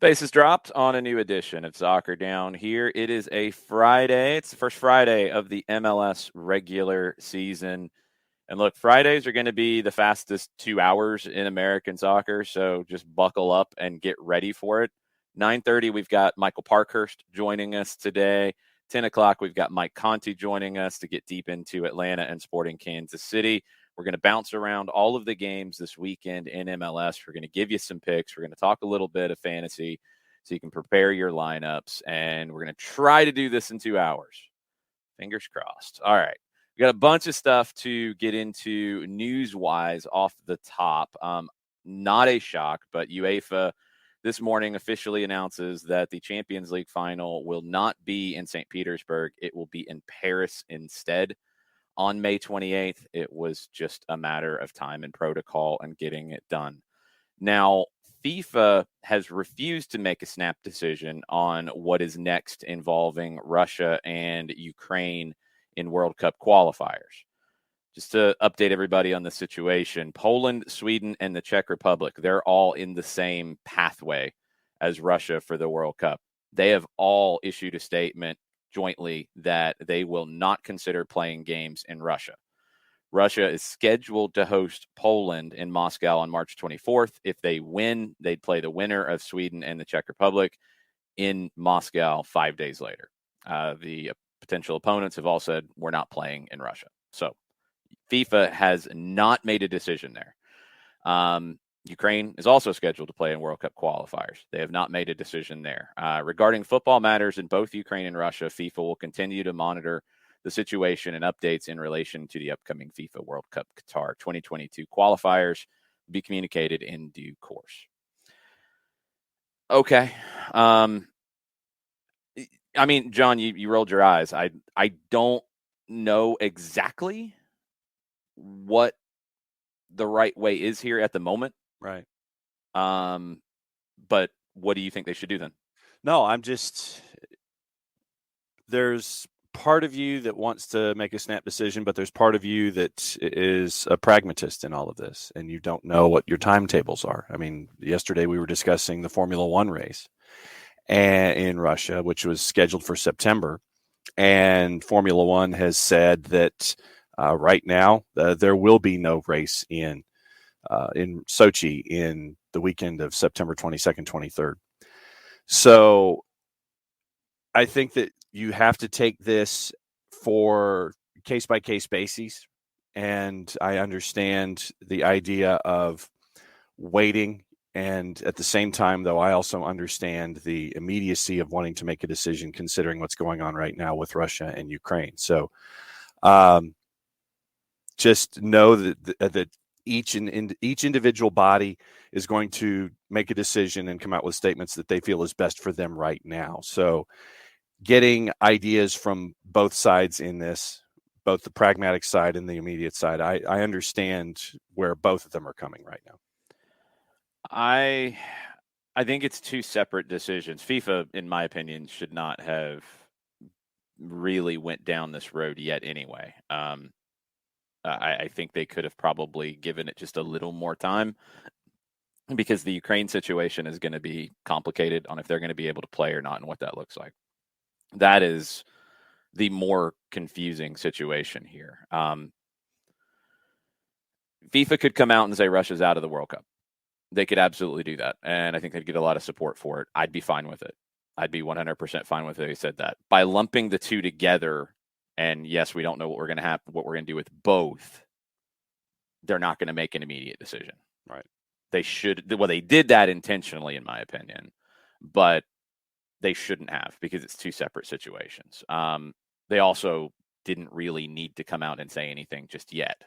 Bases dropped on a new edition of Soccer Down here. It is a Friday. It's the first Friday of the MLS regular season. And look, Fridays are going to be the fastest 2 hours in American soccer, so just buckle up and get ready for it. 9:30, we've got Michael Parkhurst joining us today. 10 o'clock, we've got Mike Conti joining us to get deep into Atlanta and Sporting Kansas City. We're going to bounce around all of the games this weekend in MLS. We're going to give you some picks. We're going to talk a little bit of fantasy so you can prepare your lineups. And we're going to try to do this in 2 hours. Fingers crossed. All right. We got a bunch of stuff to get into news-wise off the top. Not a shock, but UEFA this morning officially announces that the Champions League final will not be in St. Petersburg. It will be in Paris instead. On May 28th, it was just a matter of time and protocol and getting it done. Now, FIFA has refused to make a snap decision on what is next involving Russia and Ukraine in World Cup qualifiers. Just to update everybody on the situation, Poland, Sweden, and the Czech Republic, they're all in the same pathway as Russia for the World Cup. They have all issued a statement jointly that they will not consider playing games in Russia. Russia is scheduled to host Poland in Moscow on March 24th. If they win, they'd play the winner of Sweden and the Czech Republic in Moscow 5 days later. The potential opponents have all said, we're not playing in Russia. So FIFA has not made a decision there. Ukraine is also scheduled to play in World Cup qualifiers. They have not made a decision there. Regarding football matters in both Ukraine and Russia, FIFA will continue to monitor the situation and updates in relation to the upcoming FIFA World Cup Qatar 2022 qualifiers will be communicated in due course. Okay. I mean, John, you rolled your eyes. I don't know exactly what the right way is here at the moment. Right. But what do you think they should do then? No, there's part of you that wants to make a snap decision, but there's part of you that is a pragmatist in all of this, and you don't know what your timetables are. I mean, yesterday we were discussing the Formula One race in Russia, which was scheduled for September, and Formula One has said that right now there will be no race in Sochi in the weekend of September 22nd, 23rd. So I think that you have to take this for case-by-case basis. And I understand the idea of waiting. And at the same time, though, I also understand the immediacy of wanting to make a decision considering what's going on right now with Russia and Ukraine. So just know that each individual body is going to make a decision and come out with statements that they feel is best for them right now. So getting ideas from both sides in this, both the pragmatic side and the immediate side, I understand where both of them are coming right now. I think it's two separate decisions. FIFA, in my opinion, should not have really went down this road yet anyway. I think they could have probably given it just a little more time because the Ukraine situation is going to be complicated on if they're going to be able to play or not and what that looks like. That is the more confusing situation here. FIFA could come out and say Russia's out of the World Cup. They could absolutely do that. And I think they'd get a lot of support for it. I'd be fine with it. I'd be 100% fine with it if they said that. By lumping the two together, and yes, we don't know what we're going to do with both, they're not going to make an immediate decision. Right. They did that intentionally, in my opinion, but they shouldn't have because it's two separate situations. They also didn't really need to come out and say anything just yet.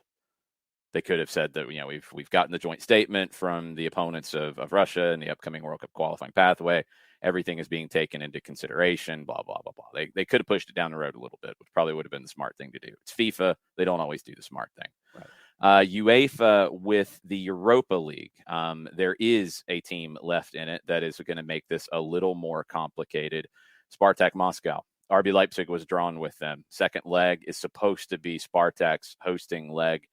They could have said that, we've gotten the joint statement from the opponents of Russia in the upcoming World Cup qualifying pathway. Everything is being taken into consideration, blah, blah, blah, blah. They could have pushed it down the road a little bit, which probably would have been the smart thing to do. It's FIFA. They don't always do the smart thing. Right. UEFA with the Europa League, there is a team left in it that is going to make this a little more complicated. Spartak Moscow. RB Leipzig was drawn with them. Second leg is supposed to be Spartak's hosting leg.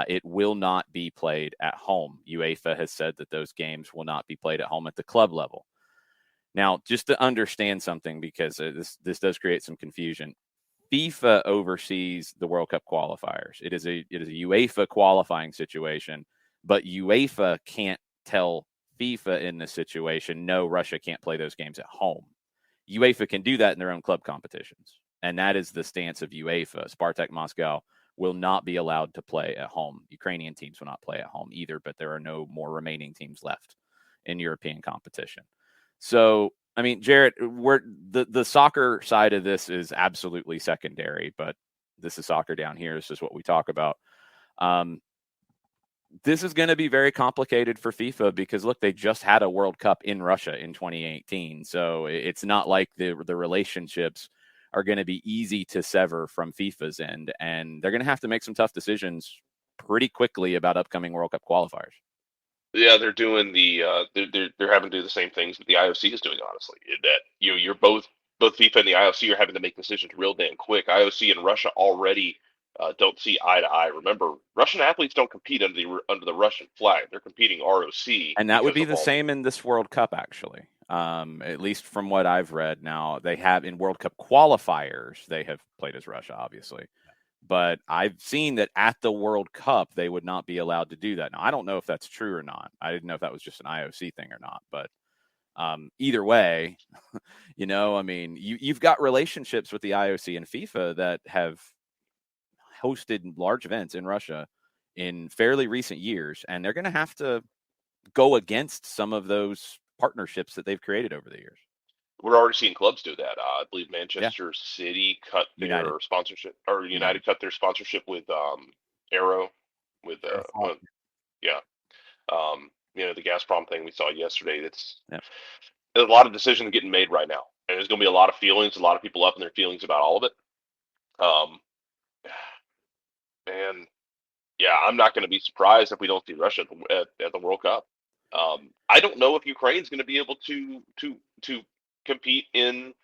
It will not be played at home. UEFA has said that those games will not be played at home at the club level. Now, just to understand something, because this does create some confusion. FIFA oversees the World Cup qualifiers. It is a UEFA qualifying situation, but UEFA can't tell FIFA in this situation, no, Russia can't play those games at home. UEFA can do that in their own club competitions, and that is the stance of UEFA. Spartak Moscow will not be allowed to play at home. Ukrainian teams will not play at home either, but there are no more remaining teams left in European competition. So, I mean, Jarrett, the soccer side of this is absolutely secondary, but this is soccer down here. This is what we talk about. This is going to be very complicated for FIFA because, look, they just had a World Cup in Russia in 2018. So it's not like the relationships are going to be easy to sever from FIFA's end. And they're going to have to make some tough decisions pretty quickly about upcoming World Cup qualifiers. Yeah, they're doing they're having to do the same things that the IOC is doing. Honestly, that you're both FIFA and the IOC are having to make decisions real damn quick. IOC and Russia already don't see eye to eye. Remember, Russian athletes don't compete under the Russian flag. They're competing ROC, and that would be the same in this World Cup, actually. At least from what I've read. Now, they have in World Cup qualifiers, they have played as Russia, obviously. But I've seen that at the World Cup, they would not be allowed to do that. Now, I don't know if that's true or not. I didn't know if that was just an IOC thing or not. But either way, I mean, you've got relationships with the IOC and FIFA that have hosted large events in Russia in fairly recent years, and they're going to have to go against some of those partnerships that they've created over the years. We're already seeing clubs do that. I believe Manchester City cut their sponsorship, or United cut their sponsorship with Aero, with the Gazprom thing we saw yesterday. There's a lot of decisions getting made right now, and there's going to be a lot of feelings, a lot of people up in their feelings about all of it. And yeah, I'm not going to be surprised if we don't see Russia at the World Cup. I don't know if Ukraine's going to be able to compete in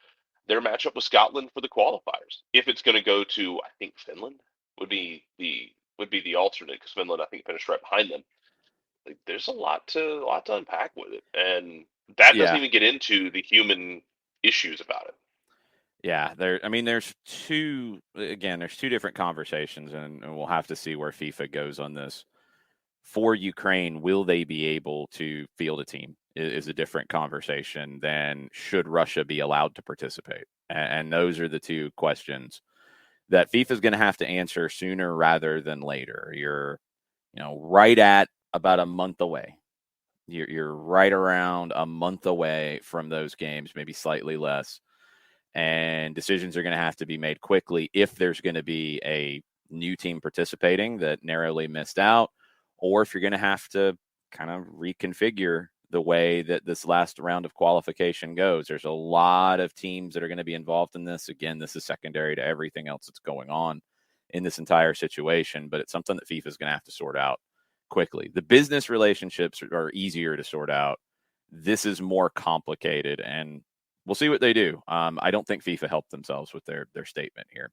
their matchup with Scotland for the qualifiers. If it's going to go to, I think Finland would be the alternate, because Finland, I think, finished right behind them. Like, there's a lot to unpack with it, and that doesn't even get into the human issues about it. Yeah, there's two different conversations, and we'll have to see where FIFA goes on this. For Ukraine, will they be able to field a team is a different conversation than should Russia be allowed to participate. And those are the two questions that FIFA is going to have to answer sooner rather than later. You're, right at about a month away. You're right around a month away from those games, maybe slightly less. And decisions are going to have to be made quickly if there's going to be a new team participating that narrowly missed out, or if you're going to have to kind of reconfigure the way that this last round of qualification goes. There's a lot of teams that are going to be involved in this. Again, this is secondary to everything else that's going on in this entire situation, but it's something that FIFA is going to have to sort out quickly. The business relationships are easier to sort out. This is more complicated, and we'll see what they do. I don't think FIFA helped themselves with their statement here.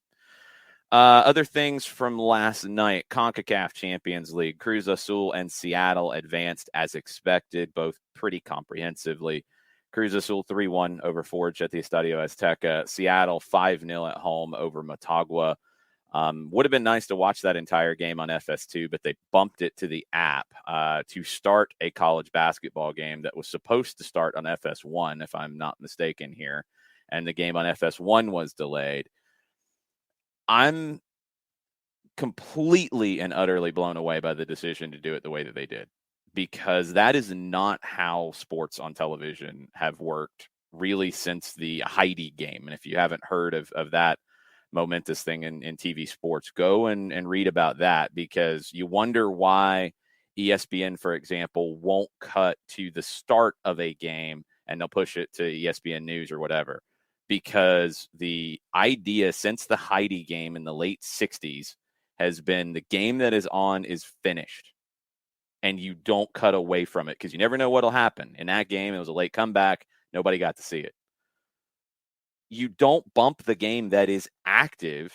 Other things from last night: CONCACAF Champions League, Cruz Azul and Seattle advanced as expected, both pretty comprehensively. Cruz Azul 3-1 over Forge at the Estadio Azteca. Seattle 5-0 at home over Motagua. Would have been nice to watch that entire game on FS2, but they bumped it to the app to start a college basketball game that was supposed to start on FS1, if I'm not mistaken here. And the game on FS1 was delayed. I'm completely and utterly blown away by the decision to do it the way that they did, because that is not how sports on television have worked really since the Heidi game. And if you haven't heard of that momentous thing in TV sports, go and read about that, because you wonder why ESPN, for example, won't cut to the start of a game and they'll push it to ESPN News or whatever. Because the idea since the Heidi game in the late 60s has been the game that is on is finished. And you don't cut away from it, because you never know what will happen. In that game, it was a late comeback. Nobody got to see it. You don't bump the game that is active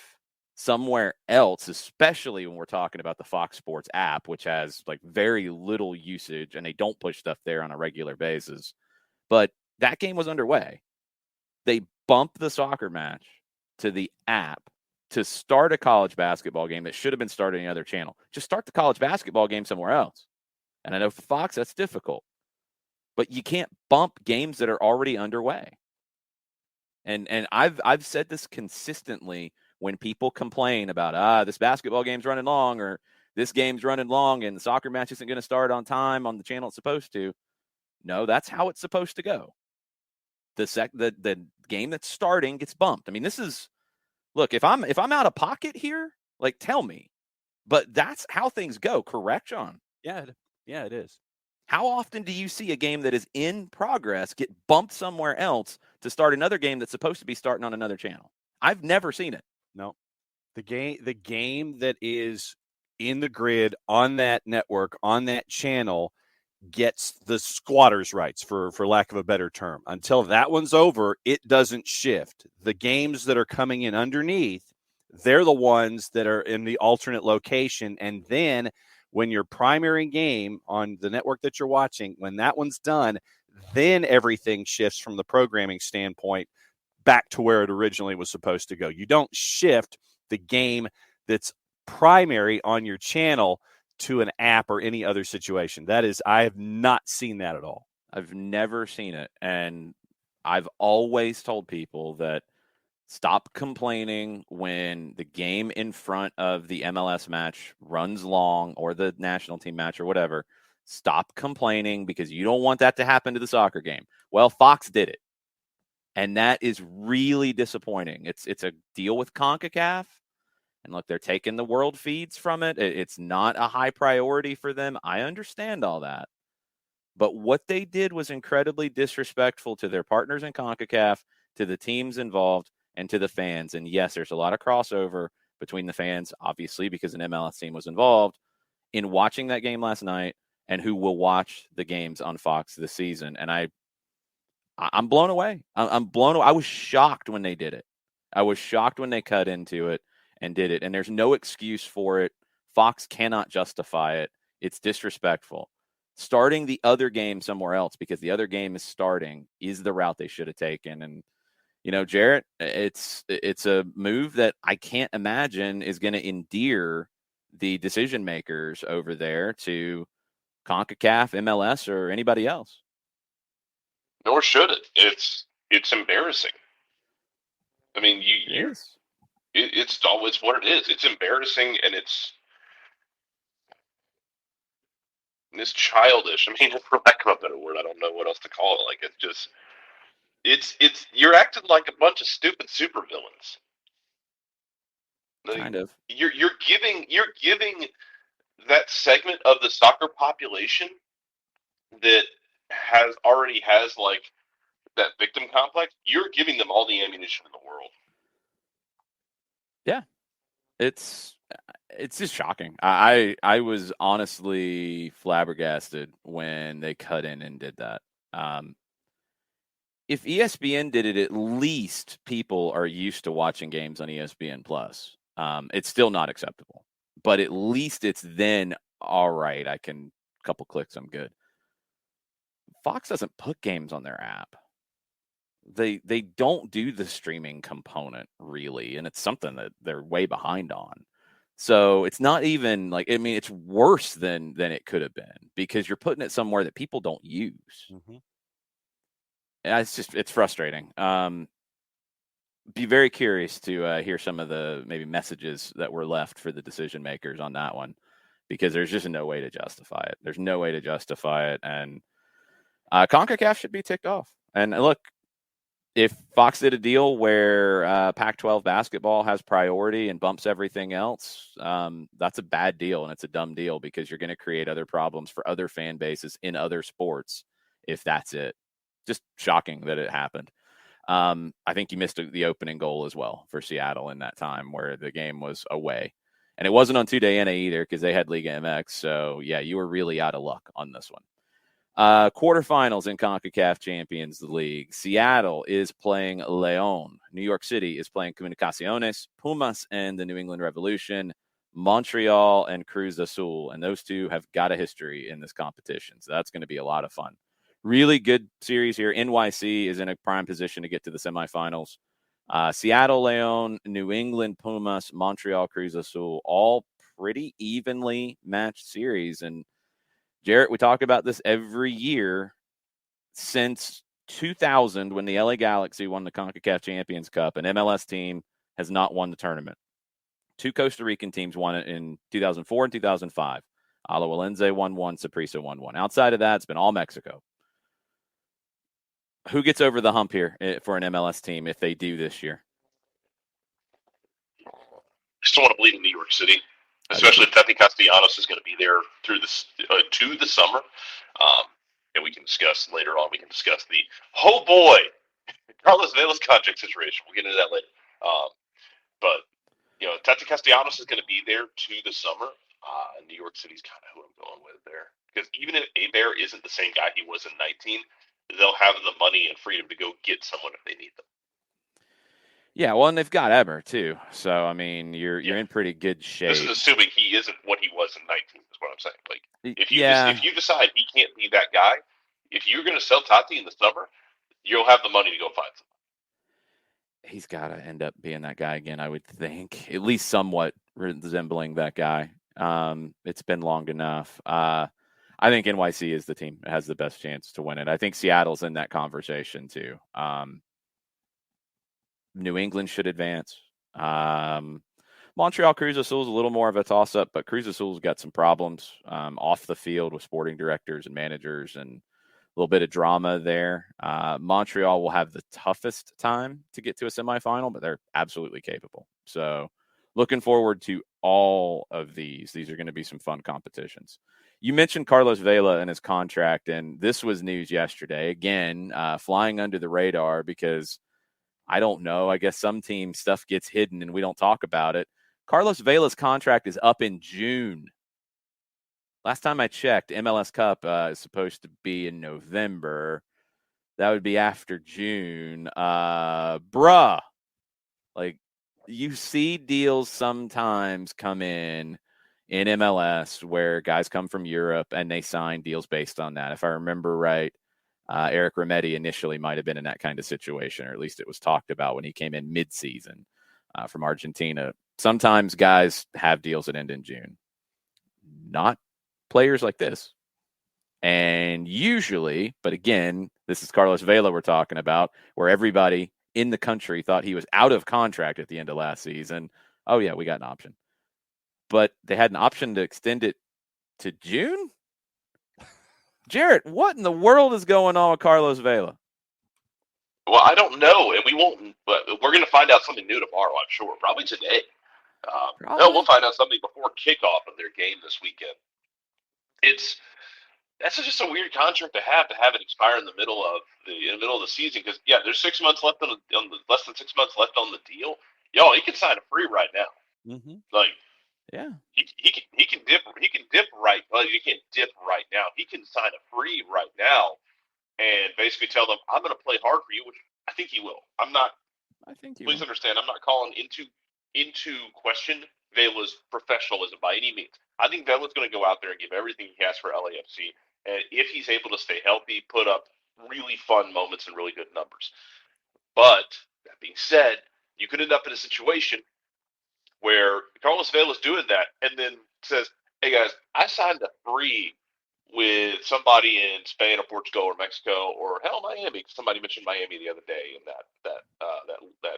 somewhere else, especially when we're talking about the Fox Sports app, which has like very little usage, and they don't push stuff there on a regular basis. But That game was underway. They bumped the soccer match to the app to start a college basketball game that should have been started on any other channel. Just start the college basketball game somewhere else. And I know for Fox, that's difficult. But you can't bump games that are already underway. And I've said this consistently when people complain about, this basketball game's running long, or this game's running long and the soccer match isn't going to start on time on the channel it's supposed to. No, that's how it's supposed to go. The game that's starting gets bumped. I mean, this is, look, if I'm out of pocket here, like, tell me. But that's how things go, correct, Sean? Yeah, it is. How often do you see a game that is in progress get bumped somewhere else to start another game that's supposed to be starting on another channel? I've never seen it. No. The game that is in the grid on that network, on that channel, gets the squatters' rights, for lack of a better term. Until that one's over, it doesn't shift. The games that are coming in underneath, they're the ones that are in the alternate location. And then when your primary game on the network that you're watching, when that one's done, then everything shifts from the programming standpoint back to where it originally was supposed to go. You don't shift the game that's primary on your channel to an app or any other situation. I have not seen that at all. I've never seen it. And I've always told people that stop complaining when the game in front of the MLS match runs long, or the national team match or whatever. Stop complaining, because you don't want that to happen to the soccer game. Well, Fox did it. And that is really disappointing. It's a deal with CONCACAF. And look, they're taking the world feeds from it. It's not a high priority for them. I understand all that. But what they did was incredibly disrespectful to their partners in CONCACAF, to the teams involved, and to the fans. And yes, there's a lot of crossover between the fans, obviously, because an MLS team was involved in watching that game last night, and who will watch the games on Fox this season. And I'm blown away. I'm blown away. I was shocked when they did it. I was shocked when they cut into it and did it. And there's no excuse for it. Fox cannot justify it. It's disrespectful. Starting the other game somewhere else because the other game is starting is the route they should have taken. And, you know, Jarrett, it's a move that I can't imagine is going to endear the decision makers over there to CONCACAF, MLS, or anybody else. Nor should it. It's embarrassing. I mean, it's always what it is. It's embarrassing, and it's childish. I mean, for lack of a better word, I don't know what else to call it. Like, it's you're acting like a bunch of stupid supervillains. Kind of. You're giving that segment of the soccer population that already has like that victim complex, you're giving them all the ammunition in the world. Yeah. It's just shocking. I was honestly flabbergasted when they cut in and did that. If ESPN did it, at least people are used to watching games on ESPN Plus. It's still not acceptable, but at least it's then all right. A couple clicks, I'm good. Fox doesn't put games on their app. They don't do the streaming component really, and it's something that they're way behind on. So it's not even like, I mean, it's worse than it could have been, because you're putting it somewhere that people don't use. Mm-hmm. It's frustrating. Be very curious to hear some of the maybe messages that were left for the decision makers on that one, because there's just no way to justify it. There's no way to justify it. And CONCACAF should be ticked off. And look, if Fox did a deal where Pac-12 basketball has priority and bumps everything else, that's a bad deal, and it's a dumb deal, because you're going to create other problems for other fan bases in other sports if that's it. Just shocking that it happened. I think you missed the opening goal as well for Seattle in that time where the game was away. And it wasn't on 2-day NA either, because they had Liga MX. So, yeah, you were really out of luck on this one. Quarterfinals in CONCACAF Champions League. Seattle is playing León. New York City is playing Comunicaciones, Pumas and the New England Revolution, Montreal and Cruz Azul. And those two have got a history in this competition. So that's going to be a lot of fun really good series here. NYC is in a prime position to get to the semifinals. Seattle Leon, New England Pumas, Montreal Cruz Azul, all pretty evenly matched series. And Jarrett, we talk about this every year since 2000 when the LA Galaxy won the CONCACAF Champions Cup. An MLS team has not won the tournament. 2 Costa Rican teams won it in 2004 and 2005. Alajuelense won one, Saprissa won one. Outside of that, it's been all Mexico. Who gets over the hump here for an MLS team if they do this year? I still want to believe in New York City, especially if Tati Castellanos is going to be there through this to the summer. And we can discuss later on. We can discuss the Carlos Vela's contract situation. We'll get into that later. But Tati Castellanos is going to be there to the summer. New York City's kind of who I'm going with there, because even if Abear isn't the same guy he was in 19, they'll have the money and freedom to go get someone if they need them. Yeah, well, and they've got Eber too. So I mean, you're in pretty good shape. This is assuming he isn't what he was in 19. Is what I'm saying. Like if you decide he can't be that guy, if you're going to sell Tati in the summer, you'll have the money to go find someone. He's got to end up being that guy again, I would think, at least somewhat resembling that guy. It's been long enough. I think NYC is the team that has the best chance to win it. I think Seattle's in that conversation too. New England should advance. Montreal Cruz Azul is a little more of a toss-up, but Cruz Azul's got some problems off the field with sporting directors and managers and a little bit of drama there. Montreal will have the toughest time to get to a semifinal, but they're absolutely capable. So looking forward to all of these. These are going to be some fun competitions. You mentioned Carlos Vela and his contract, and this was news yesterday. Again, flying under the radar because I don't know. I guess some team stuff gets hidden and we don't talk about it. Carlos Vela's contract is up in June. Last time I checked, MLS Cup is supposed to be in November. That would be after June. Like, you see deals sometimes come in MLS where guys come from Europe and they sign deals based on that. If I remember right, Eric Remedi initially might have been in that kind of situation, or at least it was talked about when he came in mid-season from Argentina. Sometimes guys have deals that end in June. Not players like this. And usually, but again, this is Carlos Vela we're talking about, where everybody in the country thought he was out of contract at the end of last season. Oh, yeah, we got an option. But they had an option to extend it to June? Jarrett, what in the world is going on with Carlos Vela? Well, I don't know, and we won't. But we're going to find out something new tomorrow, I'm sure. Probably today. No, we'll find out something before kickoff of their game this weekend. That's just a weird contract to have it expire in the middle of the season, because there's 6 months left less than 6 months left on the deal. He can sign a free right now. Mm-hmm. He can dip right. Well, he can't dip right now. He can sign a free right now and basically tell them, I'm going to play hard for you, which I think he will. Please understand, I'm not calling into question Vela's professionalism by any means. I think Vela's going to go out there and give everything he has for LAFC. And if he's able to stay healthy, put up really fun moments and really good numbers. But that being said, you could end up in a situation where Carlos Vela's doing that and then says, hey guys, I signed a free with somebody in Spain or Portugal or Mexico or hell, Miami. Somebody mentioned Miami the other day in that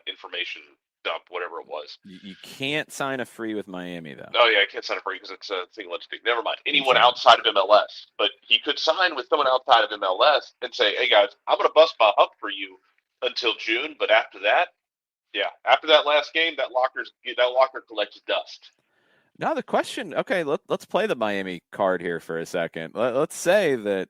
information dump, whatever it was. You can't sign a free with Miami though. Oh yeah, I can't sign a free because it's a single entity. Never mind. Anyone outside of MLS, but he could sign with someone outside of MLS and say, hey guys, I'm going to bust my hump for you until June, but after that, after that last game, that locker collects dust. Now the question, okay, let's play the Miami card here for a second. Let's say that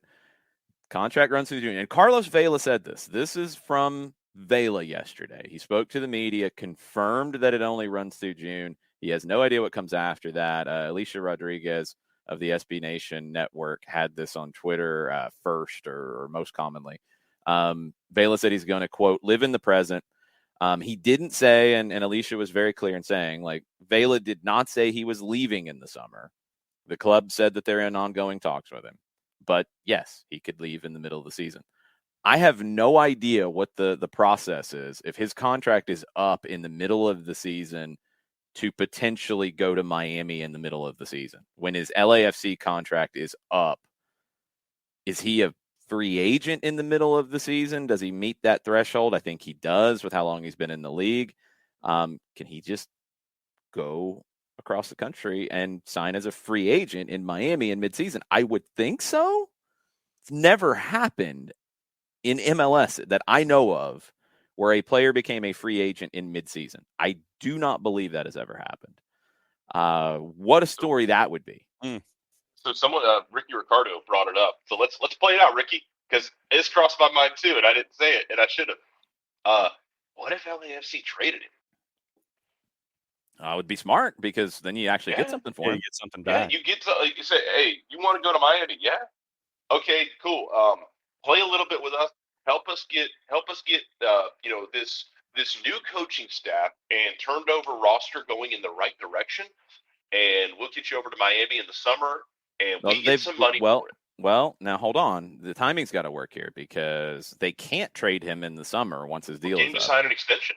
contract runs through June. And Carlos Vela said this. This is from Vela yesterday. He spoke to the media, confirmed that it only runs through June. He has no idea what comes after that. Alicia Rodriguez of the SB Nation network had this on Twitter first or most commonly. Vela said he's going to, quote, live in the present. He didn't say, and Alicia was very clear in saying, like, Vela did not say he was leaving in the summer. The club said that they're in ongoing talks with him. but yes, he could leave in the middle of the season. I have no idea what the process is if his contract is up in the middle of the season to potentially go to Miami in the middle of the season. When his LAFC contract is up, is he a free agent in the middle of the season? Does he meet that threshold? I think he does with how long he's been in the league. Can he just go across the country and sign as a free agent in Miami in midseason? I would think so. It's never happened in MLS that I know of where a player became a free agent in midseason. I do not believe that has ever happened. What a story that would be. So someone, Ricky Ricardo, brought it up. So let's play it out, Ricky, because it's crossed my mind too, and I didn't say it, and I should have. What if LAFC traded him? It would be smart because then you actually get something for him. You get something back. Yeah, you say, hey, you want to go to Miami? Yeah. Okay, cool. Play a little bit with us. Help us get this new coaching staff and turned over roster going in the right direction, and we'll get you over to Miami in the summer, and we get some money for it. Well, now hold on. The timing's got to work here because they can't trade him in the summer once his deal is up. Sign an extension.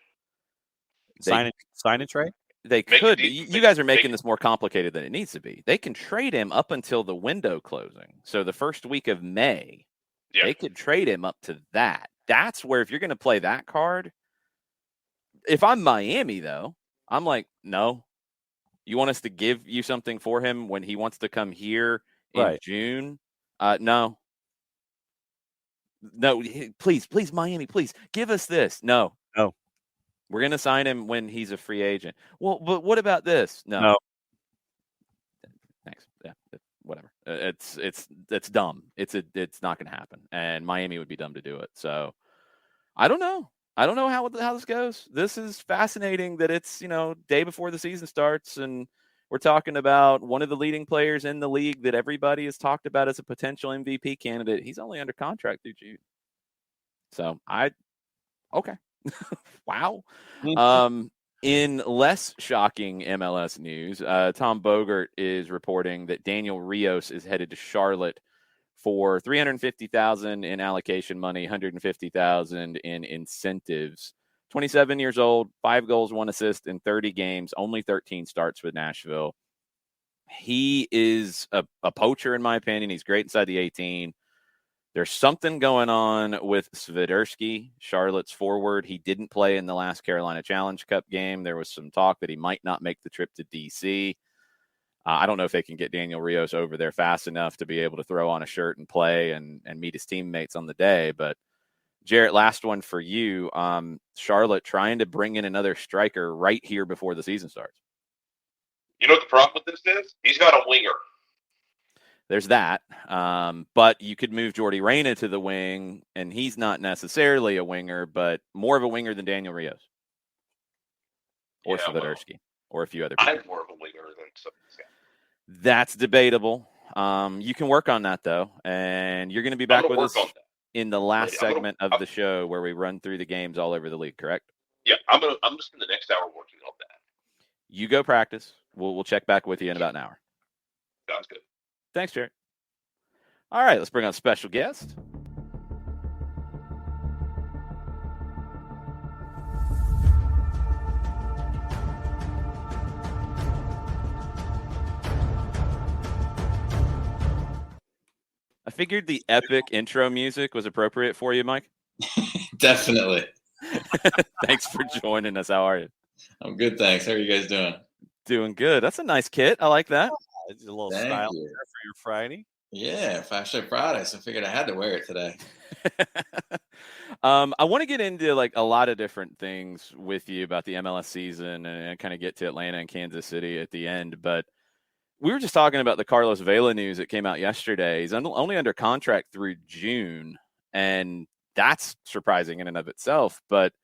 Sign a trade? They could. You guys are making this more complicated than it needs to be. They can trade him up until the window closing. So the first week of May, they could trade him up to that. That's where, if you're going to play that card, if I'm Miami, though, I'm like, no. You want us to give you something for him when he wants to come here in June? No. No, please, Miami, please, give us this. No. We're going to sign him when he's a free agent. Well, but what about this? No. Thanks. Yeah, whatever. It's dumb. It's not going to happen. And Miami would be dumb to do it. So I don't know. I don't know how this goes. This is fascinating that it's, day before the season starts and we're talking about one of the leading players in the league that everybody has talked about as a potential MVP candidate. He's only under contract through June. So okay. Wow. In less shocking MLS news, Tom Bogert is reporting that Daniel Rios is headed to Charlotte for $350,000 in allocation money, $150,000 in incentives. 27 years old, 5 goals, 1 assist in 30 games, only 13 starts with Nashville. He is a poacher, in my opinion. He's great inside the 18. There's something going on with Swiderski, Charlotte's forward. He didn't play in the last Carolina Challenge Cup game. There was some talk that he might not make the trip to D.C. I don't know if they can get Daniel Rios over there fast enough to be able to throw on a shirt and play and meet his teammates on the day. But, Jarrett, last one for you. Charlotte trying to bring in another striker right here before the season starts. You know what the problem with this is? He's got a winger. There's that. But you could move Jordy Reyna to the wing, and he's not necessarily a winger, but more of a winger than Daniel Rios. Or Swiderski. Or a few other people. I'm more of a winger than some of these guys. That's debatable. You can work on that, though. And you're going to be back with us in the last segment of the show where we run through the games all over the league, correct? Yeah, I'm going to spend the next hour working on that. You go practice. We'll check back with you in about an hour. Sounds good. Thanks, Jared. All right, let's bring on a special guest. I figured the epic intro music was appropriate for you, Mike. Definitely. Thanks for joining us. How are you? I'm good, thanks. How are you guys doing? Doing good. That's a nice kit. I like that. It's a little style there for your Friday. Yeah, Fashion Friday, so I figured I had to wear it today. I want to get into like a lot of different things with you about the MLS season and kind of get to Atlanta and Kansas City at the end. But we were just talking about the Carlos Vela news that came out yesterday. He's only under contract through June, and that's surprising in and of itself. But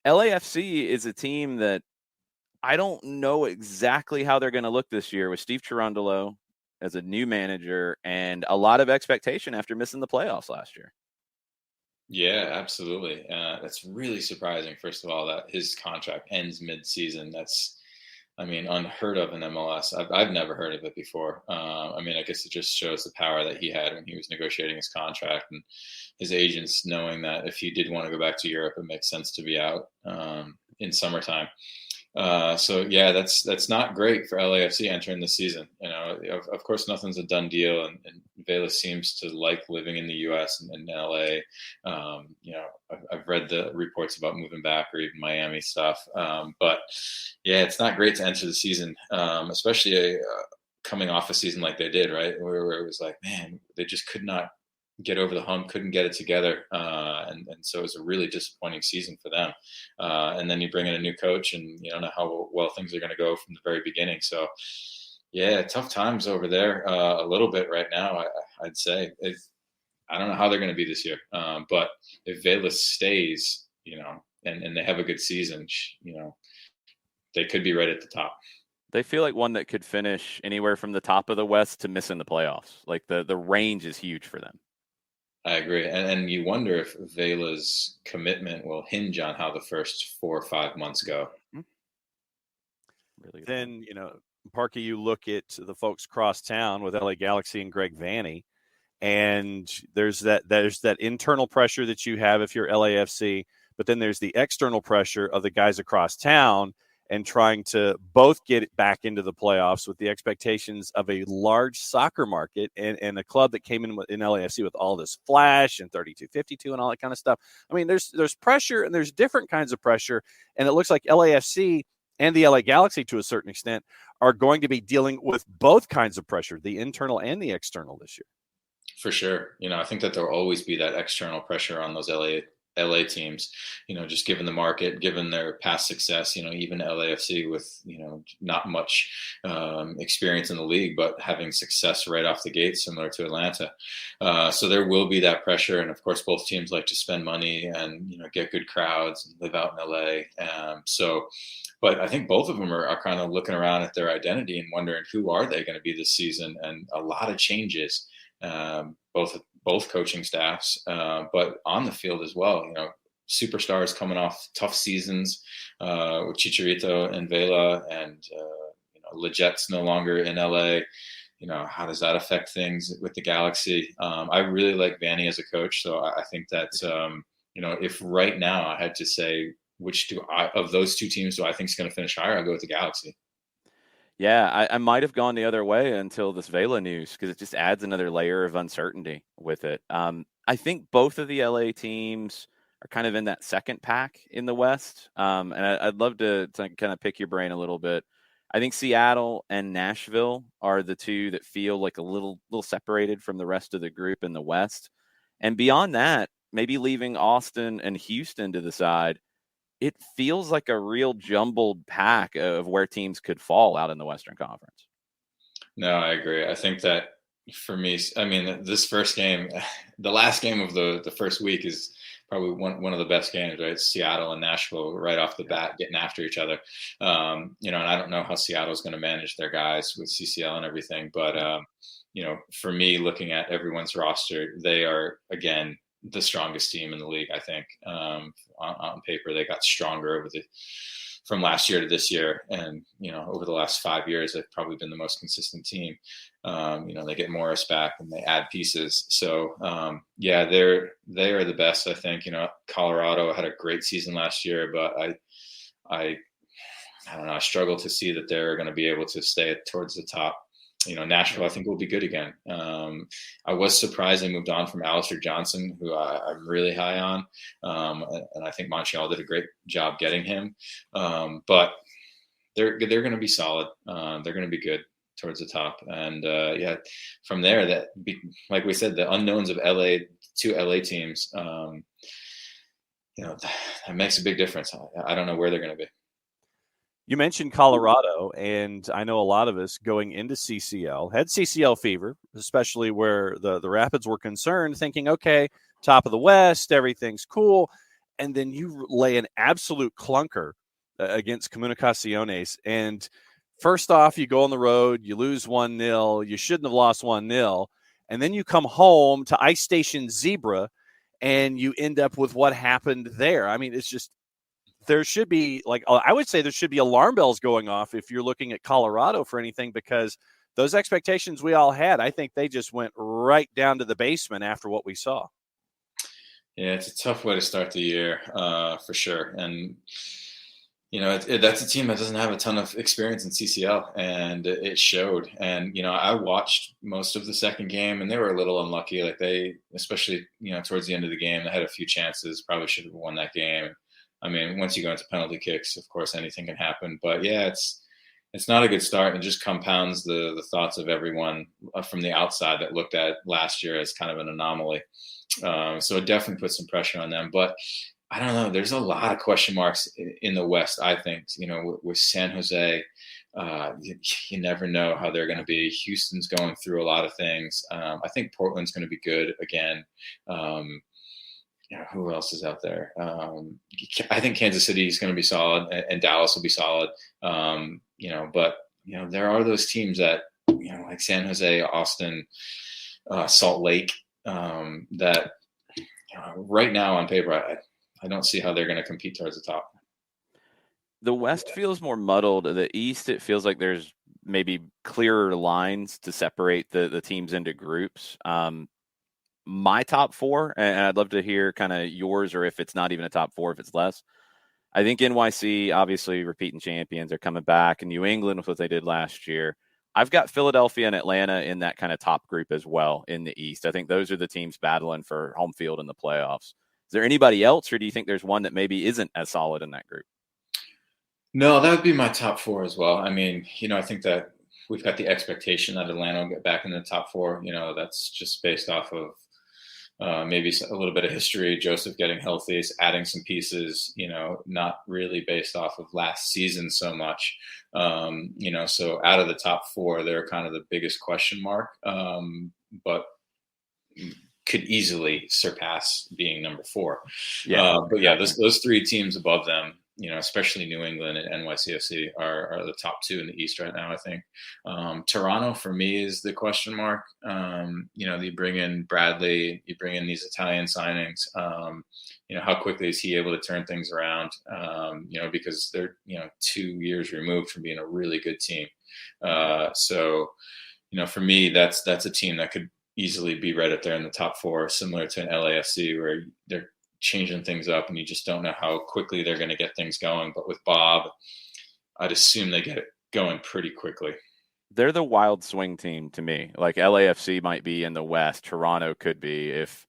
LAFC is a team that I don't know exactly how they're going to look this year with Steve Cherundolo as a new manager and a lot of expectation after missing the playoffs last year. Yeah, absolutely. That's really surprising, first of all, that his contract ends mid-season. That's I mean, unheard of in MLS. I've never heard of it before. I mean, I guess it just shows the power that he had when he was negotiating his contract, and his agents knowing that if he did want to go back to Europe, it makes sense to be out in summertime. So yeah, that's not great for LAFC entering the season. You know, of course, nothing's a done deal, and Vela seems to like living in the U.S. and in LA. You know, I've read the reports about moving back or even Miami stuff. But yeah, it's not great to enter the season, especially coming off a season like they did, right? Where it was like, man, they just could not get over the hump, couldn't get it together. And so it was a really disappointing season for them. And then you bring in a new coach and you don't know how well things are going to go from the very beginning. So yeah, tough times over there a little bit right now, I'd say. I don't know how they're going to be this year. But if Vela stays, you know, and they have a good season, you know, they could be right at the top. They feel like one that could finish anywhere from the top of the West to missing the playoffs. Like the range is huge for them. I agree. And you wonder if Vela's commitment will hinge on how the first 4 or 5 months go. Really then, you know, Parky, you look at the folks across town with LA Galaxy and Greg Vanney, and there's that internal pressure that you have if you're LAFC, but then there's the external pressure of the guys across town and trying to both get it back into the playoffs with the expectations of a large soccer market and a club that came in LAFC with all this flash and 32-52 and all that kind of stuff. I mean, there's pressure and there's different kinds of pressure, and it looks like LAFC and the LA Galaxy to a certain extent are going to be dealing with both kinds of pressure, the internal and the external this year. For sure. You know, I think that there'll always be that external pressure on those LA teams, you know, just given the market, given their past success, you know, even LAFC with, you know, not much experience in the league, but having success right off the gate, similar to Atlanta. So there will be that pressure. And of course, both teams like to spend money and, you know, get good crowds and live out in LA. But I think both of them are kind of looking around at their identity and wondering who are they going to be this season, and a lot of changes. Both coaching staffs, but on the field as well. You know, superstars coming off tough seasons with Chicharito and Vela, and you know, Leget's no longer in LA. You know, how does that affect things with the Galaxy? I really like Vanney as a coach, so I think that you know, if right now I had to say which of those two teams do I think is going to finish higher, I'll go with the Galaxy. Yeah, I might have gone the other way until this Vela news, because it just adds another layer of uncertainty with it. I think both of the LA teams are kind of in that second pack in the West. And I'd love to kind of pick your brain a little bit. I think Seattle and Nashville are the two that feel like a little separated from the rest of the group in the West. And beyond that, maybe leaving Austin and Houston to the side, it feels like a real jumbled pack of where teams could fall out in the Western Conference. No, I agree. I think that for me, I mean, this first game, the last game of the first week is probably one of the best games, right? Seattle and Nashville right off the bat getting after each other. You know, and I don't know how Seattle's going to manage their guys with CCL and everything, but you know, for me, looking at everyone's roster, they are, again, the strongest team in the league. I think on paper they got stronger from last year to this year, and you know, over the last 5 years they've probably been the most consistent team. You know, they get Morris back and they add pieces, so yeah, they are the best. I think, you know, Colorado had a great season last year, but I don't know, I struggle to see that they're going to be able to stay towards the top. You know, Nashville, I think, will be good again. I was surprised they moved on from Alistair Johnson, who I'm really high on. And I think Montreal did a great job getting him. But they're going to be solid. They're going to be good towards the top. And yeah, from there, like we said, the unknowns of two LA teams, you know, that makes a big difference. I don't know where they're going to be. You mentioned Colorado, and I know a lot of us going into CCL had CCL fever, especially where the Rapids were concerned, thinking, okay, top of the West, everything's cool. And then you lay an absolute clunker against Comunicaciones. And first off, you go on the road, you lose 1-0. You shouldn't have lost 1-0. And then you come home to Ice Station Zebra, and you end up with what happened there. I mean, it's just there should be, like, I would say there should be alarm bells going off if you're looking at Colorado for anything, because those expectations we all had, I think they just went right down to the basement after what we saw. Yeah, it's a tough way to start the year, for sure. And, that's a team that doesn't have a ton of experience in CCL, and it showed. And, I watched most of the second game, and they were a little unlucky. Like they, especially, towards the end of the game, they had a few chances, probably should have won that game. I mean, once you go into penalty kicks, of course, anything can happen. But yeah, it's not a good start, and it just compounds the thoughts of everyone from the outside that looked at last year as kind of an anomaly. So it definitely puts some pressure on them. But I don't know. There's a lot of question marks in the West, I think. With San Jose, you never know how they're going to be. Houston's going through a lot of things. I think Portland's going to be good again. Who else is out there? I think Kansas City is going to be solid, and Dallas will be solid. But there are those teams that like San Jose, Austin, Salt Lake, that right now on paper, I don't see how they're going to compete towards the top. The West feels more muddled. The East, it feels like there's maybe clearer lines to separate the teams into groups. My top four, and I'd love to hear kind of yours, or if it's not even a top four, if it's less. I think NYC, obviously repeating champions, are coming back, and New England with what they did last year. I've got Philadelphia and Atlanta in that kind of top group as well in the East. I think those are the teams battling for home field in the playoffs. Is there anybody else, or do you think there's one that maybe isn't as solid in that group? No, that would be my top four as well. I mean, I think that we've got the expectation that Atlanta will get back in the top four. That's just based off of maybe a little bit of history, Joseph getting healthy, adding some pieces, not really based off of last season so much. So out of the top four, they're kind of the biggest question mark, but could easily surpass being number four. Yeah. But yeah, those three teams above them, especially New England and NYCFC are the top two in the East right now, I think. Toronto for me is the question mark. You bring in Bradley, you bring in these Italian signings. How quickly is he able to turn things around? Because they're 2 years removed from being a really good team. So for me, that's a team that could easily be right up there in the top four, similar to an LAFC, where they're changing things up and you just don't know how quickly they're going to get things going. But with Bob, I'd assume they get it going pretty quickly. They're the wild swing team to me. Like LAFC might be in the West, Toronto could be. If,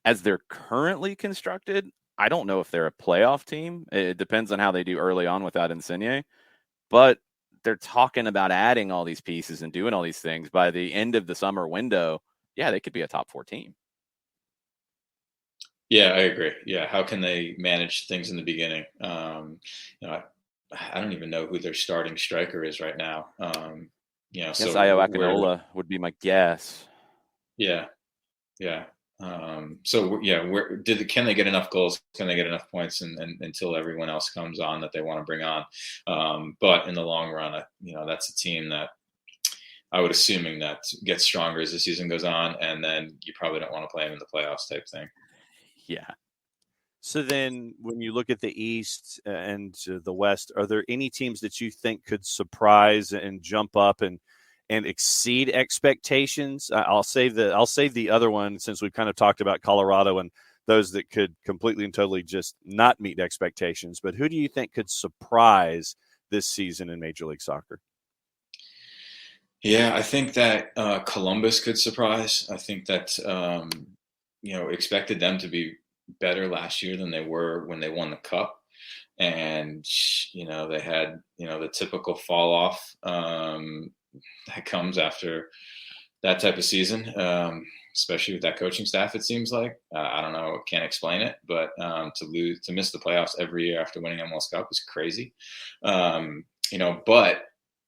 as they're currently constructed, I don't know if they're a playoff team. It depends on how they do early on without Insigne. But they're talking about adding all these pieces and doing all these things. By the end of the summer window, yeah, they could be a top four team. Yeah, I agree. Yeah, how can they manage things in the beginning? I don't even know who their starting striker is right now. Yes, Io Akinola would be my guess. Yeah. Can they get enough goals? Can they get enough points until everyone else comes on that they want to bring on? But in the long run, that's a team that I would assuming that gets stronger as the season goes on, and then you probably don't want to play them in the playoffs type thing. Yeah. So then when you look at the East and the West, are there any teams that you think could surprise and jump up and exceed expectations? I'll save the other one, since we've kind of talked about Colorado and those that could completely and totally just not meet expectations. But who do you think could surprise this season in Major League Soccer? Yeah, I think that Columbus could surprise. I think that expected them to be better last year than they were when they won the Cup, and they had the typical fall off that comes after that type of season, especially with that coaching staff. It seems like I don't know, can't explain it, but to miss the playoffs every year after winning MLS Cup is crazy. But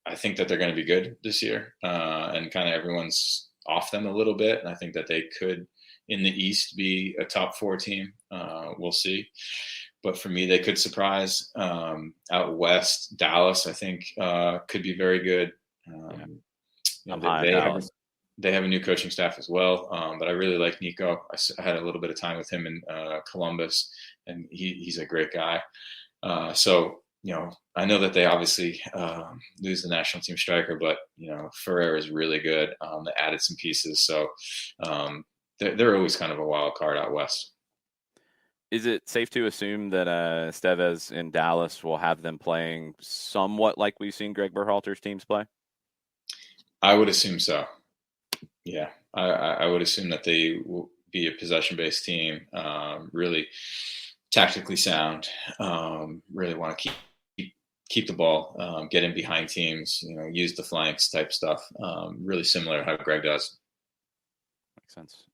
I think that they're going to be good this year, and kind of everyone's off them a little bit, and I think that they could, in the East, be a top four team. We'll see. But for me, they could surprise. Out West, Dallas, I think, could be very good. They have a new coaching staff as well, but I really like Nico. I had a little bit of time with him in Columbus, and he's a great guy. So, I know that they obviously lose the national team striker, but, Ferrer is really good. They added some pieces. So they're always kind of a wild card out west. Is it safe to assume that Estevez in Dallas will have them playing somewhat like we've seen Greg Berhalter's teams play? I would assume so. Yeah, I would assume that they will be a possession-based team, really tactically sound, really want to keep the ball, get in behind teams, use the flanks type stuff. Really similar to how Greg does.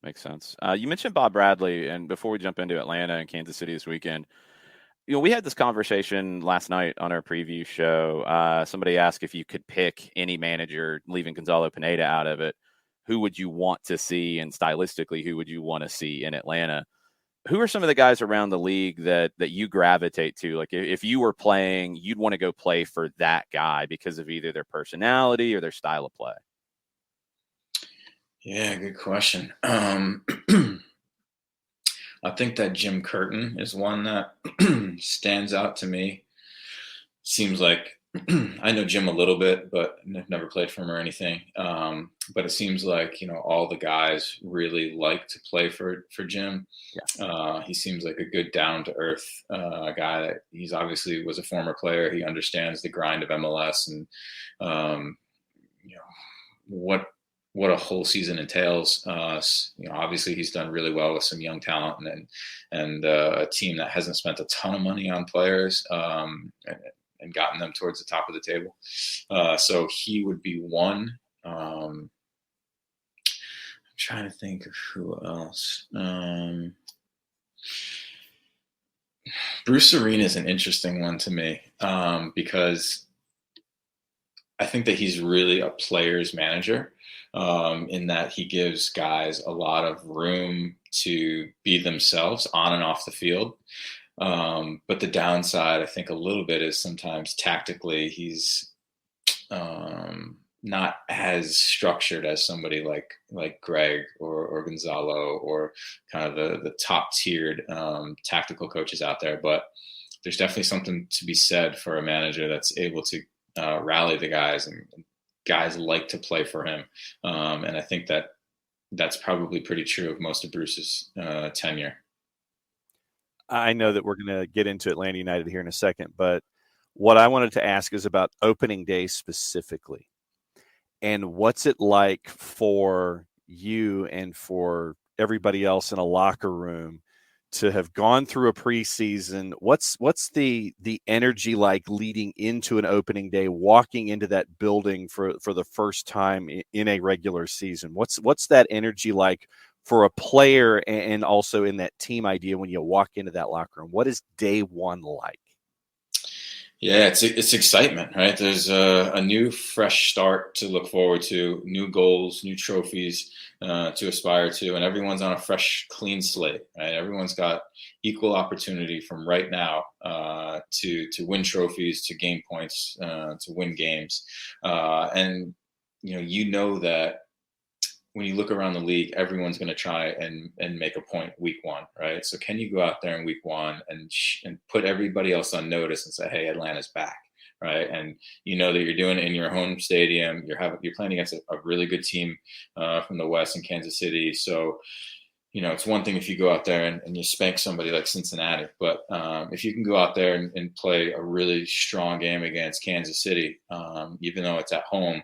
Makes sense. You mentioned Bob Bradley, and before we jump into Atlanta and Kansas City this weekend, we had this conversation last night on our preview show. Somebody asked if you could pick any manager, leaving Gonzalo Pineda out of it, who would you want to see, and stylistically, who would you want to see in Atlanta? Who are some of the guys around the league that you gravitate to? Like if you were playing, you'd want to go play for that guy because of either their personality or their style of play. Yeah, good question. I think that Jim Curtin is one that stands out to me. Seems like I know Jim a little bit, but never played for him or anything. But it seems like, all the guys really like to play for Jim. Yeah. He seems like a good down to earth guy. That he's obviously was a former player. He understands the grind of MLS and, what a whole season entails. Obviously he's done really well with some young talent and a team that hasn't spent a ton of money on players and gotten them towards the top of the table. So he would be one. I'm trying to think of who else. Bruce Arena is an interesting one to me because I think that he's really a player's manager. In that he gives guys a lot of room to be themselves on and off the field. But the downside, I think, a little bit is sometimes tactically he's not as structured as somebody like Greg or Gonzalo or kind of the top tiered tactical coaches out there. But there's definitely something to be said for a manager that's able to rally the guys, and guys like to play for him. And I think that's probably pretty true of most of Bruce's tenure. I know that we're going to get into Atlanta United here in a second, but what I wanted to ask is about opening day specifically. And what's it like for you and for everybody else in a locker room to have gone through a preseason? What's the energy like leading into an opening day, walking into that building for the first time in a regular season? What's that energy like for a player and also in that team idea when you walk into that locker room? What is day one like? Yeah, it's excitement, right? There's a new, fresh start to look forward to, new goals, new trophies to aspire to, and everyone's on a fresh, clean slate, right? Everyone's got equal opportunity from right now to win trophies, to gain points, to win games, and that when you look around the league, everyone's going to try and make a point week one, right? So can you go out there in week one and put everybody else on notice and say, hey, Atlanta's back, right? And that you're doing it in your home stadium. You're playing against a really good team from the West in Kansas City. So, it's one thing if you go out there and you spank somebody like Cincinnati, but if you can go out there and play a really strong game against Kansas City, even though it's at home,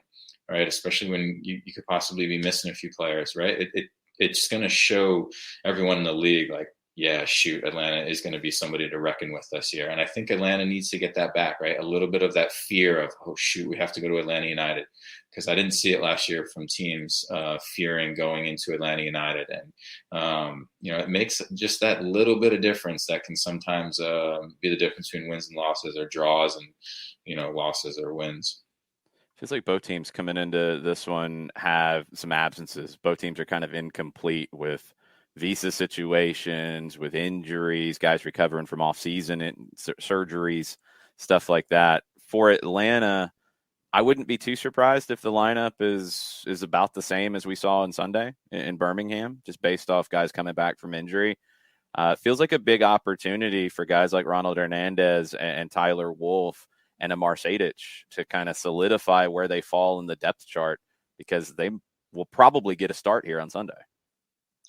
right? Especially when you could possibly be missing a few players, right? It's going to show everyone in the league like, yeah, shoot, Atlanta is going to be somebody to reckon with this year. And I think Atlanta needs to get that back, right? A little bit of that fear of, oh, shoot, we have to go to Atlanta United. Because I didn't see it last year from teams fearing going into Atlanta United. And, it makes just that little bit of difference that can sometimes be the difference between wins and losses, or draws and, losses or wins. Feels like both teams coming into this one have some absences. Both teams are kind of incomplete with visa situations, with injuries, guys recovering from off-season and surgeries, stuff like that. For Atlanta, I wouldn't be too surprised if the lineup is about the same as we saw on Sunday in Birmingham, just based off guys coming back from injury. It feels like a big opportunity for guys like Ronald Hernandez and Tyler Wolff and Amar Sejdic to kind of solidify where they fall in the depth chart, because they will probably get a start here on Sunday.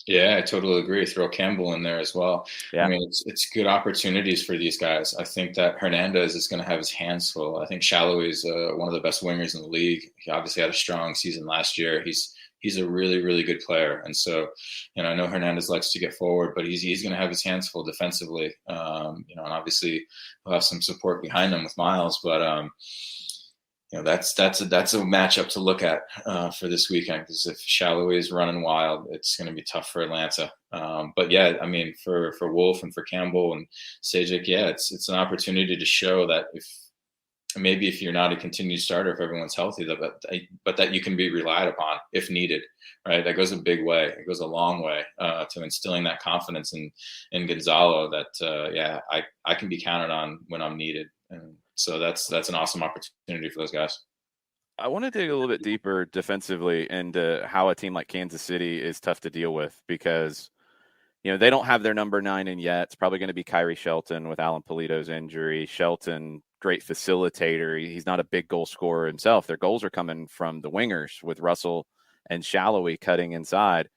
Yeah, I totally agree. Throw Campbell in there as well. Yeah. I mean, it's good opportunities for these guys. I think that Hernandez is going to have his hands full. I think Shallowy is one of the best wingers in the league. He obviously had a strong season last year. He's a really, really good player. And so, I know Hernandez likes to get forward, but he's going to have his hands full defensively. And obviously he'll have some support behind him with Miles, but that's a matchup to look at for this weekend, because if Shallowy is running wild, it's going to be tough for Atlanta. But yeah, I mean, for Wolff and for Campbell and Sejdic, yeah, it's an opportunity to show that if you're not a continued starter, if everyone's healthy, but that you can be relied upon if needed, right? That goes a big way. It goes a long way to instilling that confidence in Gonzalo that I can be counted on when I'm needed. And so that's an awesome opportunity for those guys. I want to dig a little bit deeper defensively into how a team like Kansas City is tough to deal with, because they don't have their number 9 in yet. It's probably going to be Kyrie Shelton with Alan Polito's injury. Shelton, great facilitator. He's not a big goal scorer himself. Their goals are coming from the wingers with Russell and Shallowy cutting inside.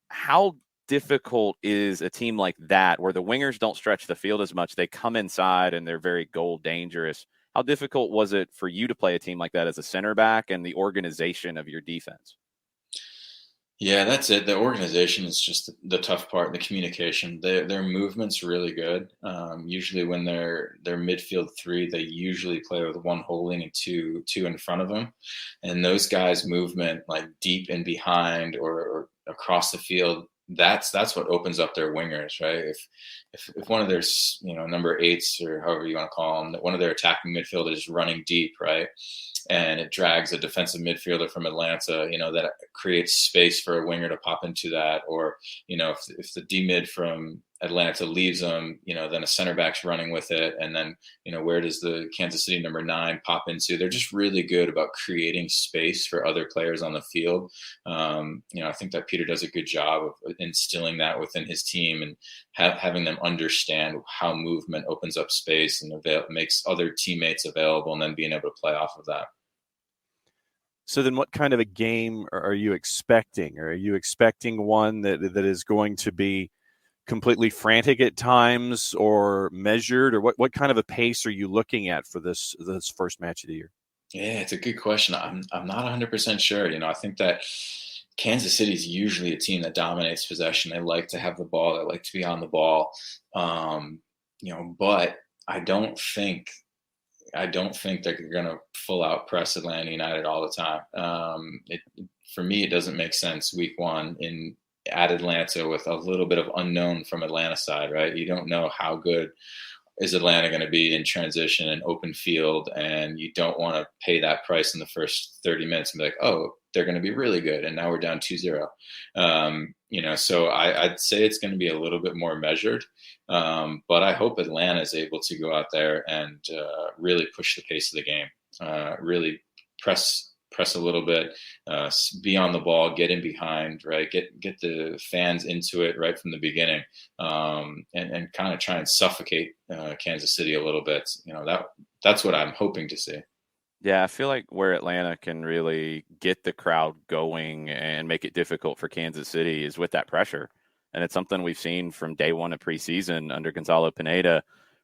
How difficult is a team like that, where the wingers don't stretch the field as much? They come inside and they're very goal dangerous. How difficult was it for you to play a team like that as a center back, and the organization of your defense? Yeah, that's it. The organization is just the tough part, the communication. Their movement's really good. Usually when they're midfield 3, they usually play with 1 holding and two in front of them. And those guys' movement, like deep in behind or across the field, that's what opens up their wingers, right? If one of their number 8s, or however you want to call them, one of their attacking midfielders is running deep, right, and it drags a defensive midfielder from Atlanta, that creates space for a winger to pop into that. Or if the D mid from Atlanta leaves them, then a center back's running with it, and then where does the Kansas City number 9 pop into? They're just really good about creating space for other players on the field. I think that Peter does a good job of instilling that within his team, and having them understand how movement opens up space and makes other teammates available, and then being able to play off of that. So then what kind of a game are you expecting? Are you expecting one that is going to be completely frantic at times, or measured, or what kind of a pace are you looking at for this first match of the year? Yeah, it's a good question. I'm not 100% sure. I think that Kansas City is usually a team that dominates possession. They like to have the ball. They like to be on the ball. But I don't think they're going to full out press Atlanta United all the time. For me, it doesn't make sense week 1 at Atlanta with a little bit of unknown from Atlanta side, right? You don't know how good is Atlanta going to be in transition and open field, and you don't want to pay that price in the first 30 minutes and be like, oh, they're going to be really good, and now we're down 2-0. So I'd say it's going to be a little bit more measured, but I hope Atlanta is able to go out there and really push the pace of the game, really press a little bit, be on the ball, get in behind, right? Get the fans into it right from the beginning, and kind of try and suffocate Kansas City a little bit. That's what I'm hoping to see. Yeah, I feel like where Atlanta can really get the crowd going and make it difficult for Kansas City is with that pressure. And it's something we've seen from day 1 of preseason under Gonzalo Pineda,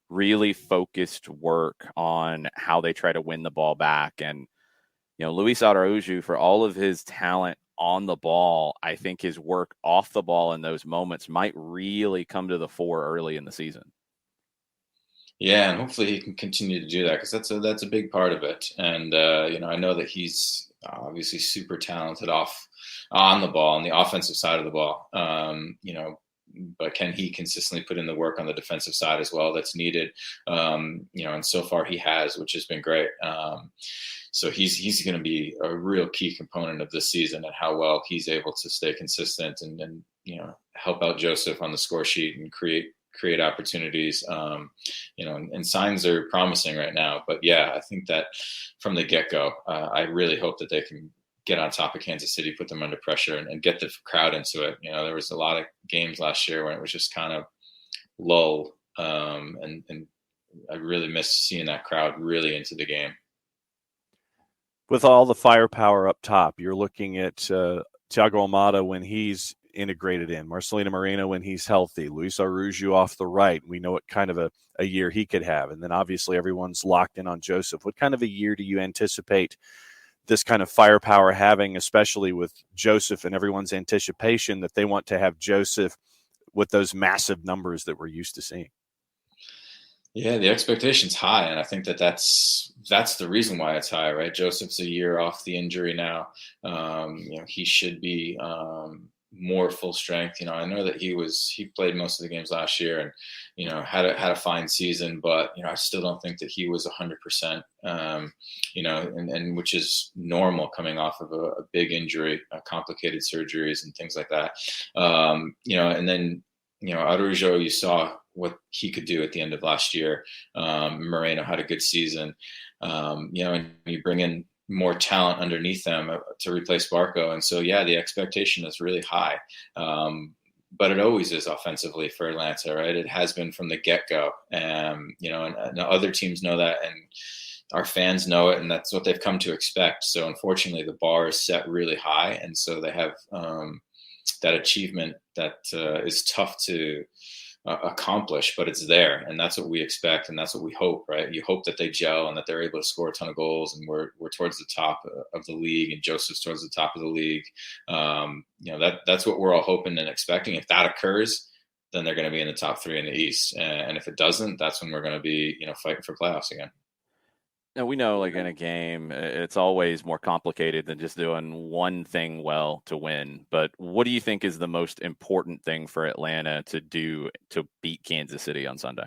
really focused work on how they try to win the ball back. And Luis Araujo, for all of his talent on the ball, I think his work off the ball in those moments might really come to the fore early in the season. Yeah, and hopefully he can continue to do that, because that's a big part of it. And I know that he's obviously super talented on the ball, on the offensive side of the ball. But can he consistently put in the work on the defensive side as well that's needed? And so far he has, which has been great. So he's going to be a real key component of this season, and how well he's able to stay consistent and help out Joseph on the score sheet and create opportunities. And signs are promising right now. But yeah, I think that from the get-go, I really hope that they can get on top of Kansas City, put them under pressure, and get the crowd into it. There was a lot of games last year when it was just kind of lull. And I really miss seeing that crowd really into the game. With all the firepower up top, you're looking at Thiago Almada when he's integrated in, Marcelino Moreno when he's healthy, Luis Araujo off the right. We know what kind of a year he could have. And then obviously everyone's locked in on Joseph. What kind of a year do you anticipate this kind of firepower having, especially with Joseph and everyone's anticipation that they want to have Joseph with those massive numbers that we're used to seeing? Yeah, the expectation's high, and I think that's the reason why it's high, right? Joseph's a year off the injury now. He should be more full strength. I know that he played most of the games last year and had a fine season, but I still don't think that he was 100%. And which is normal coming off of a big injury, complicated surgeries and things like that. And then Araujo, you saw what he could do at the end of last year. Moreno had a good season. And you bring in more talent underneath them to replace Barco. And so, yeah, the expectation is really high. But it always is offensively for Atlanta, right? It has been from the get-go. And other teams know that, and our fans know it, and that's what they've come to expect. So unfortunately, the bar is set really high. And so they have that achievement that is tough to accomplish, but it's there, and that's what we expect, and that's what we hope, right? You hope that they gel and that they're able to score a ton of goals, and we're towards the top of the league, and Joseph's towards the top of the league. That's what we're all hoping and expecting. If that occurs, then they're going to be in the top 3 in the East, and if it doesn't, that's when we're going to be fighting for playoffs again. Now, we know, like in a game, it's always more complicated than just doing one thing well to win. But what do you think is the most important thing for Atlanta to do to beat Kansas City on Sunday?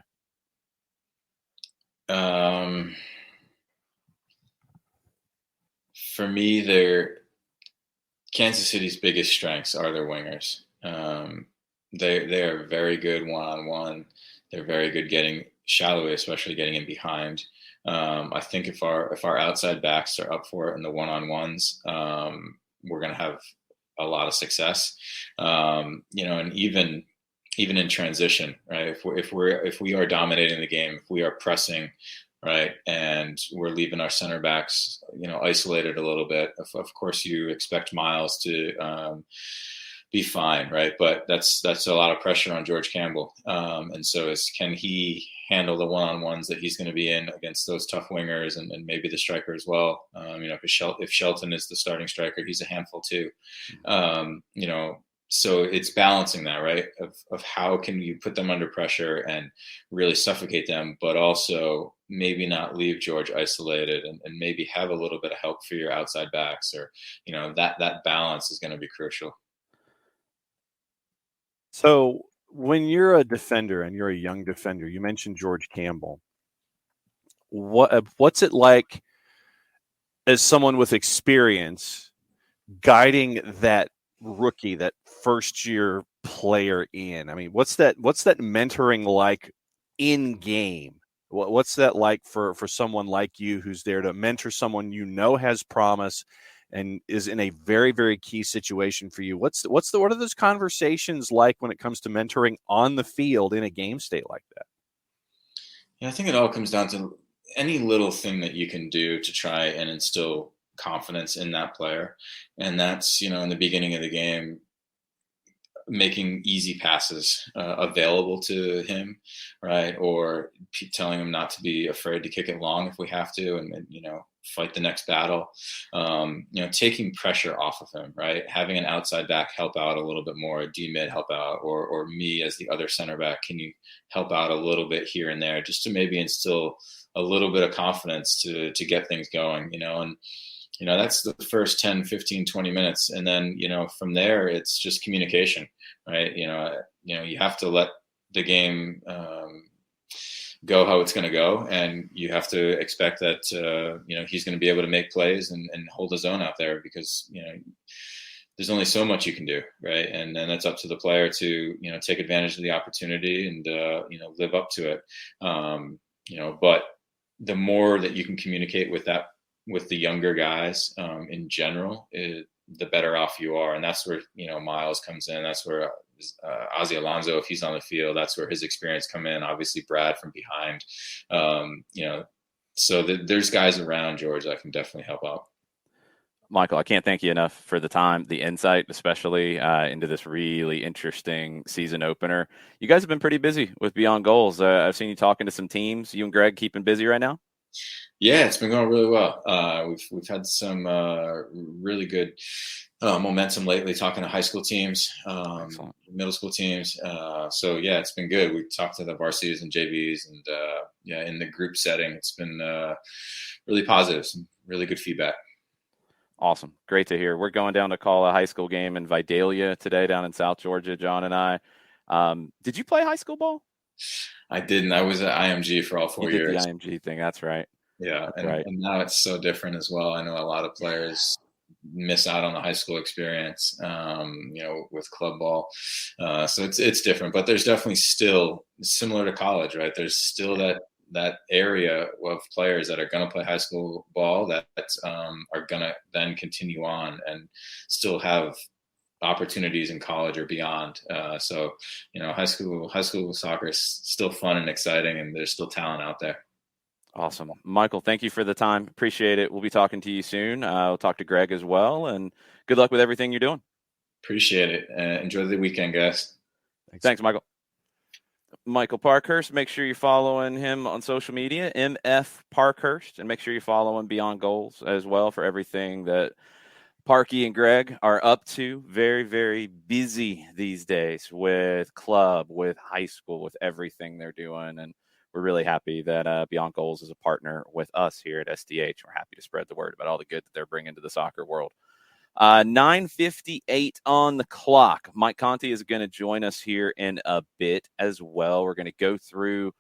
For me, Kansas City's biggest strengths are their wingers. They are very good one-on-one. They're very good getting Shallow, especially getting in behind. I think if our outside backs are up for it in the one-on-ones, we're going to have a lot of success. And even in transition, right? If we are dominating the game, if we are pressing, right, and we're leaving our center backs, isolated a little bit. Of course, you expect Miles to be fine, right? But that's a lot of pressure on George Campbell. And so can he handle the one-on-ones that he's going to be in against those tough wingers and maybe the striker as well? If Shelton is the starting striker, he's a handful too. So it's balancing that, right? Of how can you put them under pressure and really suffocate them, but also maybe not leave George isolated and maybe have a little bit of help for your outside backs, or, that balance is going to be crucial. So when you're a defender and you're a young defender, you mentioned George Campbell. What's it like as someone with experience guiding that rookie, that first year player in? I mean, what's that mentoring like in game? What's that like for someone like you who's there to mentor someone has promise and is in a very, very key situation for you? What are those conversations like when it comes to mentoring on the field in a game state like that? Yeah, I think it all comes down to any little thing that you can do to try and instill confidence in that player. And that's, in the beginning of the game, making easy passes available to him, right? Or telling him not to be afraid to kick it long if we have to, and fight the next battle. Taking pressure off of him, right? Having an outside back help out a little bit more, a D-mid help out, or me as the other center back, can you help out a little bit here and there, just to maybe instill a little bit of confidence to get things going, and that's the first 10, 15, 20 minutes. And then, from there, it's just communication, right? You have to let the game go how it's going to go. And you have to expect that, he's going to be able to make plays and hold his own out there, because, there's only so much you can do, right? And then that's up to the player to, take advantage of the opportunity and, live up to it. But the more that you can communicate with the younger guys in general, the better off you are. And that's where, Miles comes in. That's where Ozzie Alonso, if he's on the field, that's where his experience come in. Obviously Brad from behind, so there's guys around George that can definitely help out. Michael, I can't thank you enough for the time, the insight, especially into this really interesting season opener. You guys have been pretty busy with Beyond Goals. I've seen you talking to some teams. You and Greg keeping busy right now? Yeah, it's been going really well. We've had some really good momentum lately, talking to high school teams, middle school teams. So yeah, it's been good. We talked to the varsities and JVs, and in the group setting, it's been really positive. Some really good feedback. Awesome. Great to hear. We're going down to call a high school game in Vidalia today down in South Georgia, John and I. Did you play high school ball? I didn't. I was at IMG for all 4 years. The IMG thing. That's right. Yeah. And now it's so different as well. I know a lot of players miss out on the high school experience, with club ball. So it's different, but there's definitely still similar to college, right? There's still that area of players that are going to play high school ball that are going to then continue on and still have opportunities in college or beyond. So high school soccer is still fun and exciting, and there's still talent out there. Awesome. Michael, thank you for the time. Appreciate it. We'll be talking to you soon. We'll talk to Greg as well, and good luck with everything you're doing. Appreciate it. Enjoy the weekend, guys. Thanks, Michael. Michael Parkhurst, make sure you're following him on social media, MF Parkhurst, and make sure you're following Beyond Goals as well for everything that Parky and Greg are up to. Very, very busy these days with club, with high school, with everything they're doing. And we're really happy that Beyond Goals is a partner with us here at SDH. We're happy to spread the word about all the good that they're bringing to the soccer world. 9:58 on the clock. Mike Conti is going to join us here in a bit as well. We're going to go through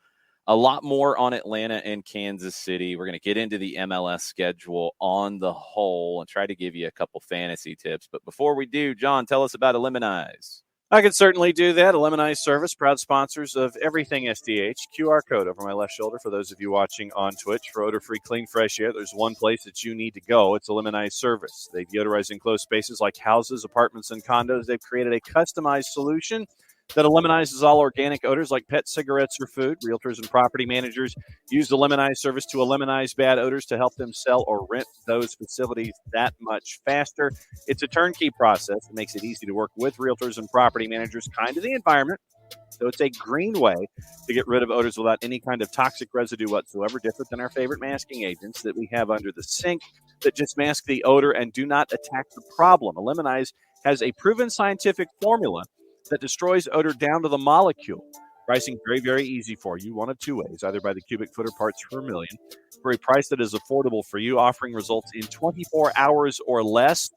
a lot more on Atlanta and Kansas City. We're going to get into the MLS schedule on the whole and try to give you a couple fantasy tips. But before we do, John, tell us about Eliminize. I can certainly do that. Eliminize service, proud sponsors of everything SDH. QR code over my left shoulder for those of you watching on Twitch. For odor-free, clean, fresh air, there's one place that you need to go. It's Eliminize service. They deodorize enclosed spaces like houses, apartments, and condos. They've created a customized solution that eliminizes all organic odors like pet, cigarettes, or food. Realtors and property managers use the Eliminize service to eliminate bad odors to help them sell or rent those facilities that much faster. It's a turnkey process that makes it easy to work with realtors and property managers, kind of the environment. So it's a green way to get rid of odors without any kind of toxic residue whatsoever, different than our favorite masking agents that we have under the sink that just mask the odor and do not attack the problem. Eliminize has a proven scientific formula that destroys odor down to the molecule. Pricing very, very easy for you. One of two ways, either by the cubic foot or parts per million, for a price that is affordable for you, offering results in 24 hours or less.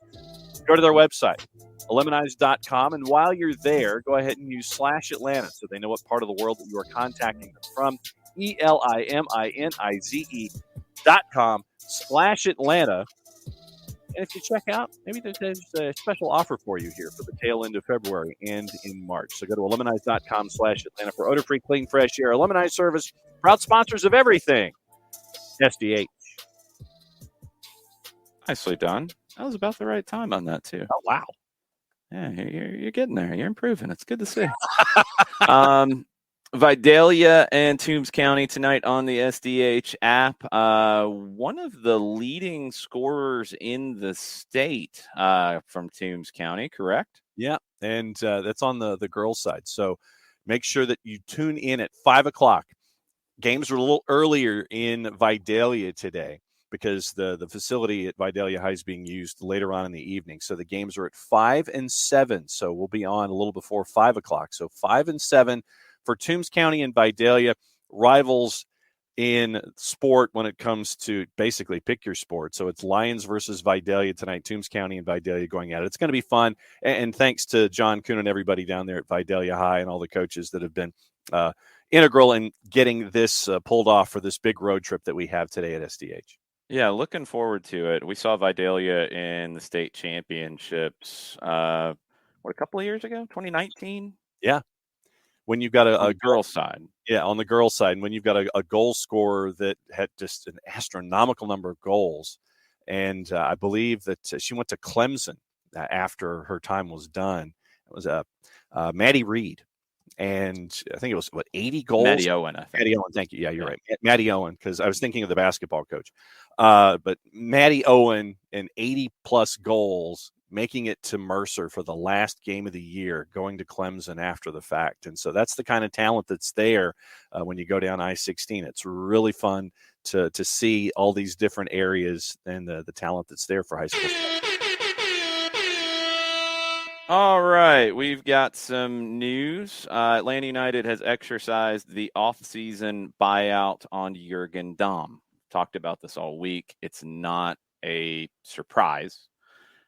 Go to their website, eliminize.com, and while you're there, go ahead and use /Atlanta so they know what part of the world that you are contacting them from. ELIMINIZE.com /Atlanta. And if you check out, maybe there's a special offer for you here for the tail end of February and in March. So go to eliminize.com /Atlanta for odor-free, clean, fresh air. Eliminize service, proud sponsors of everything. SDH. Nicely done. That was about the right time on that, too. Oh, wow. Yeah, you're getting there. You're improving. It's good to see. Vidalia and Toombs County tonight on the SDH app. One of the leading scorers in the state from Toombs County, correct? Yeah, and that's on the girls' side. So make sure that you tune in at 5 o'clock. Games are a little earlier in Vidalia today because the facility at Vidalia High is being used later on in the evening. So the games are at 5 and 7. So we'll be on a little before 5 o'clock. So 5 and 7 for Toombs County and Vidalia, rivals in sport when it comes to basically pick your sport. So it's Lions versus Vidalia tonight, Toombs County and Vidalia going at it. It's going to be fun. And thanks to John Kuhn and everybody down there at Vidalia High and all the coaches that have been integral in getting this pulled off for this big road trip that we have today at SDH. Yeah, looking forward to it. We saw Vidalia in the state championships, a couple of years ago, 2019? Yeah. When you've got a girls' side. Yeah, on the girls' side. And when you've got a goal scorer that had just an astronomical number of goals. And I believe that she went to Clemson after her time was done. It was Maddie Reed. And I think it was 80 goals. Maddie Owen, I think. Maddie Owen, thank you. Yeah, you're right. Maddie Owen, because I was thinking of the basketball coach. But Maddie Owen and 80 plus goals, making it to Mercer for the last game of the year, going to Clemson after the fact. And so that's the kind of talent that's there when you go down I-16. It's really fun to see all these different areas and the talent that's there for high school. All right, we've got some news. Atlanta United has exercised the off-season buyout on Jürgen Damm. Talked about this all week. It's not a surprise.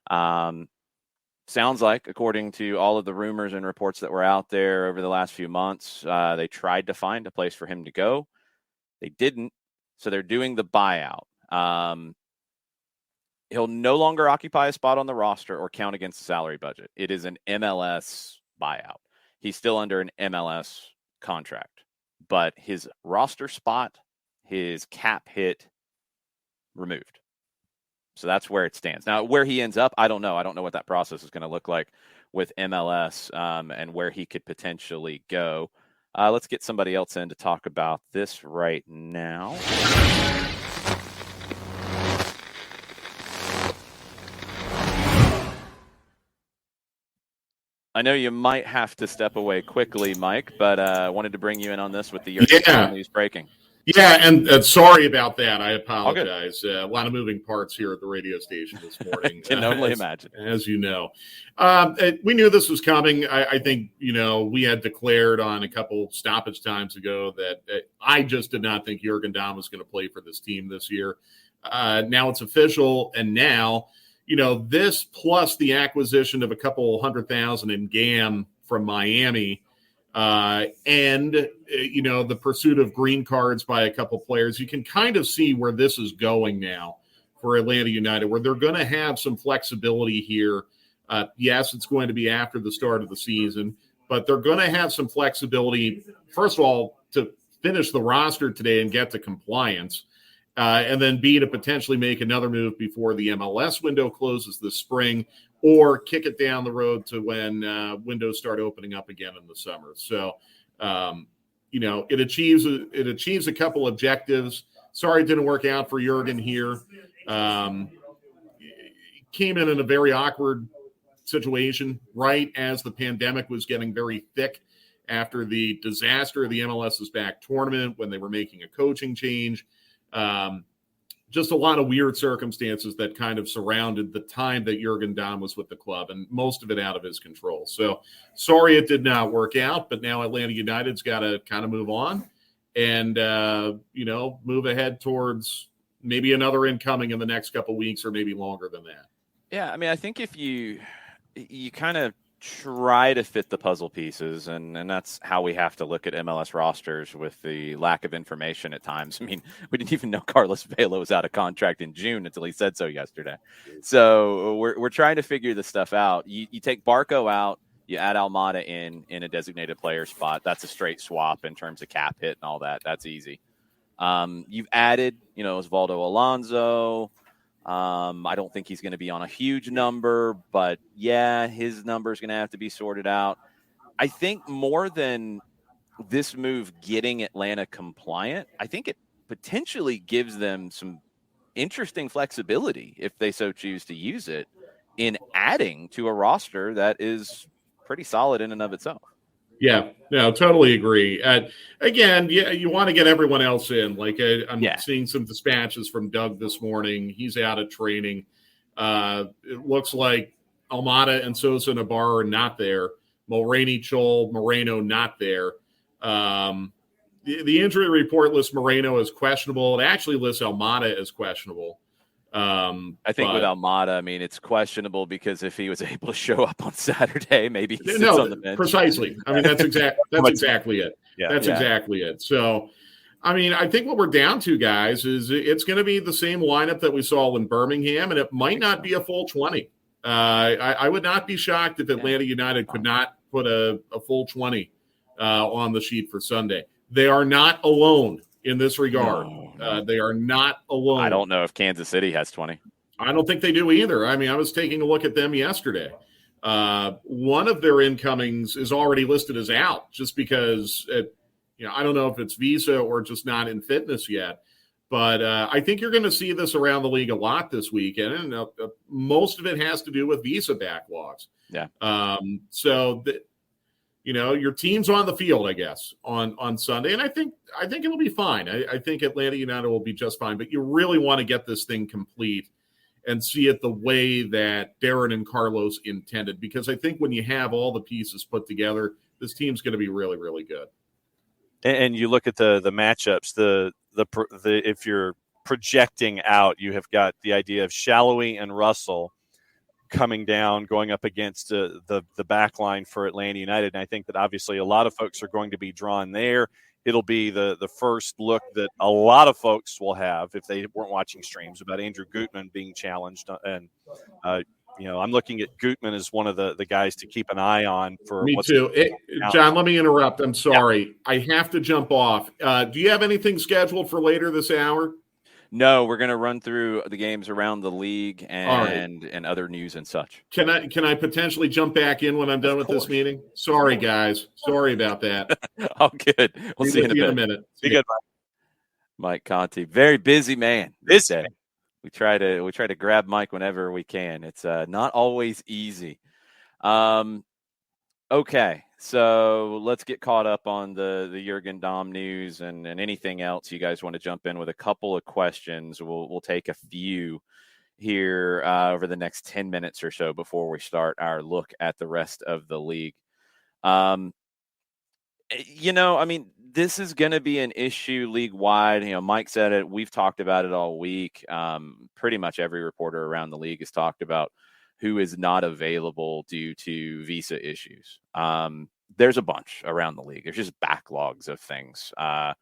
Sounds like, according to all of the rumors and reports that were out there over the last few months, they tried to find a place for him to go. They didn't, so they're doing the buyout. He'll no longer occupy a spot on the roster or count against the salary budget. It is an MLS buyout. He's still under an MLS contract, but his roster spot, his cap hit, removed. So that's where it stands. Now, where he ends up, I don't know. I don't know what that process is going to look like with MLS and where he could potentially go. Let's get somebody else in to talk about this right now. I know you might have to step away quickly, Mike, but I wanted to bring you in on this with the news breaking. Yeah, and sorry about that. I apologize. A lot of moving parts here at the radio station this morning. Can only imagine. As you know. We knew this was coming. I think, we had declared on a couple stoppage times ago that I just did not think Jürgen Damm was going to play for this team this year. Now it's official, and now – this plus the acquisition of a couple $100,000 in GAM from Miami and, the pursuit of green cards by a couple players, you can kind of see where this is going now for Atlanta United, where they're going to have some flexibility here. Yes, it's going to be after the start of the season, but they're going to have some flexibility, first of all, to finish the roster today and get to compliance. And then B, to potentially make another move before the MLS window closes this spring, or kick it down the road to when windows start opening up again in the summer. So, it achieves a couple objectives. Sorry it didn't work out for Jürgen here. Came in a very awkward situation right as the pandemic was getting very thick after the disaster of the MLS's back tournament when they were making a coaching change. Just a lot of weird circumstances that kind of surrounded the time that Jürgen Damm was with the club, and most of it out of his control. So sorry it did not work out, but now Atlanta United's got to kind of move on and, move ahead towards maybe another incoming in the next couple of weeks or maybe longer than that. Yeah, I mean, I think if you kind of try to fit the puzzle pieces, and that's how we have to look at MLS rosters with the lack of information at times. I mean, we didn't even know Carlos Vela was out of contract in June until he said so yesterday. So we're trying to figure this stuff out. You take Barco out, you add Almada in a designated player spot. That's a straight swap in terms of cap hit and all that. That's easy. You've added, Osvaldo Alonso. I don't think he's going to be on a huge number, but yeah, his number is going to have to be sorted out. I think more than this move getting Atlanta compliant, I think it potentially gives them some interesting flexibility if they so choose to use it in adding to a roster that is pretty solid in and of itself. Yeah, no, totally agree. Again, you want to get everyone else in. Like I'm seeing some dispatches from Doug this morning. He's out at training. It looks like Almada and Sosa Navarro are not there. Mulroney, Chol, Moreno not there. The injury report lists Moreno as questionable. It actually lists Almada as questionable. I think with Almada, I mean, it's questionable because if he was able to show up on Saturday, maybe he sits on the bench. Precisely. I mean, that's exactly it. Exactly it. So, I mean, I think what we're down to, guys, is it's going to be the same lineup that we saw in Birmingham, and it might not be a full 20. I would not be shocked if Atlanta United could not put a full 20 on the sheet for Sunday. They are not alone in this regard. No. They are not alone. I don't know if Kansas City has 20. I don't think they do either. I mean, I was taking a look at them yesterday. One of their incomings is already listed as out just because, I don't know if it's visa or just not in fitness yet. But I think you're going to see this around the league a lot this weekend. And most of it has to do with visa backlogs. Yeah. Your team's on the field, I guess, on Sunday. And I think it'll be fine. I think Atlanta United will be just fine. But you really want to get this thing complete and see it the way that Darren and Carlos intended. Because I think when you have all the pieces put together, this team's going to be really, really good. And you look at the matchups, if you're projecting out, you have got the idea of Shallowy and Russell coming down, going up against the back line for Atlanta United. And I think that obviously a lot of folks are going to be drawn there. It'll be the first look that a lot of folks will have if they weren't watching streams about Andrew Gutman being challenged. And, I'm looking at Gutman as one of the guys to keep an eye on for. Me too. John, let me interrupt. I'm sorry. Yeah. I have to jump off. Do you have anything scheduled for later this hour? No, we're going to run through the games around the league and other news and such. Can I potentially jump back in when I'm done with this meeting? Sorry, guys. Sorry about that. All good. We'll see you in a minute. Be good, Mike Conti, very busy man. Busy man. We try to grab Mike whenever we can. It's not always easy. Okay, so let's get caught up on the Jurgen Damm news and anything else you guys want to jump in with. A couple of questions. We'll take a few here over the next 10 minutes or so before we start our look at the rest of the league. This is going to be an issue league-wide. Mike said it. We've talked about it all week. Pretty much every reporter around the league has talked about who is not available due to visa issues. There's a bunch around the league. There's just backlogs of things. I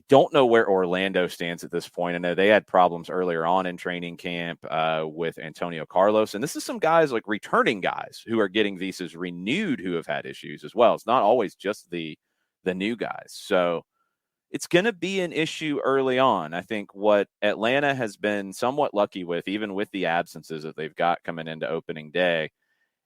don't know where Orlando stands at this point. I know they had problems earlier on in training camp with Antonio Carlos. And this is some guys like returning guys who are getting visas renewed who have had issues as well. It's not always just the new guys. So it's going to be an issue early on. I think what Atlanta has been somewhat lucky with, even with the absences that they've got coming into opening day,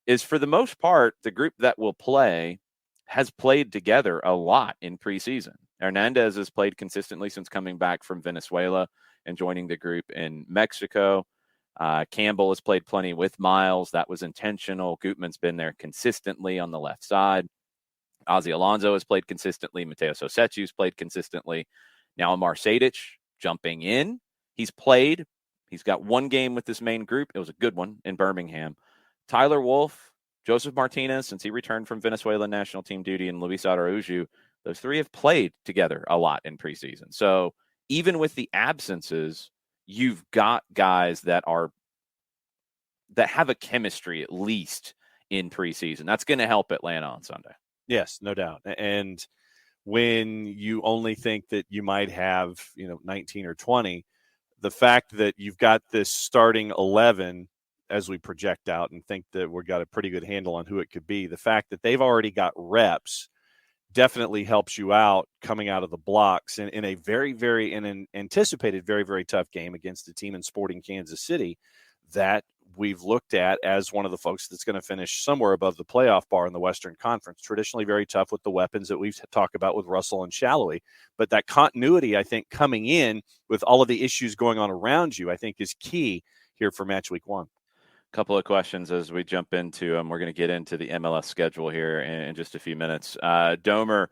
is for the most part, the group that will play has played together a lot in preseason. Hernandez has played consistently since coming back from Venezuela and joining the group in Mexico. Campbell has played plenty with Miles. That was intentional. Gutman's been there consistently on the left side. Ozzy Alonso has played consistently. Mateo Sosechu's played consistently. Now Amar Sejdic jumping in. He's played. He's got one game with this main group. It was a good one in Birmingham. Tyler Wolff, Joseph Martinez, since he returned from Venezuela national team duty, and Luis Araujo, those three have played together a lot in preseason. So even with the absences, you've got guys that have a chemistry at least in preseason. That's going to help Atlanta on Sunday. Yes, no doubt. And when you only think that you might have, 19 or 20, the fact that you've got this starting 11 as we project out and think that we've got a pretty good handle on who it could be, the fact that they've already got reps definitely helps you out coming out of the blocks in a very, very, in an anticipated very, very tough game against a team in Sporting Kansas City that we've looked at as one of the folks that's going to finish somewhere above the playoff bar in the Western Conference. Traditionally very tough with the weapons that we've talked about with Russell and Shallowy. But that continuity, I think, coming in with all of the issues going on around you, I think is key here for match week 1. Couple of questions as we jump into them. We're going to get into the MLS schedule here in just a few minutes. Domer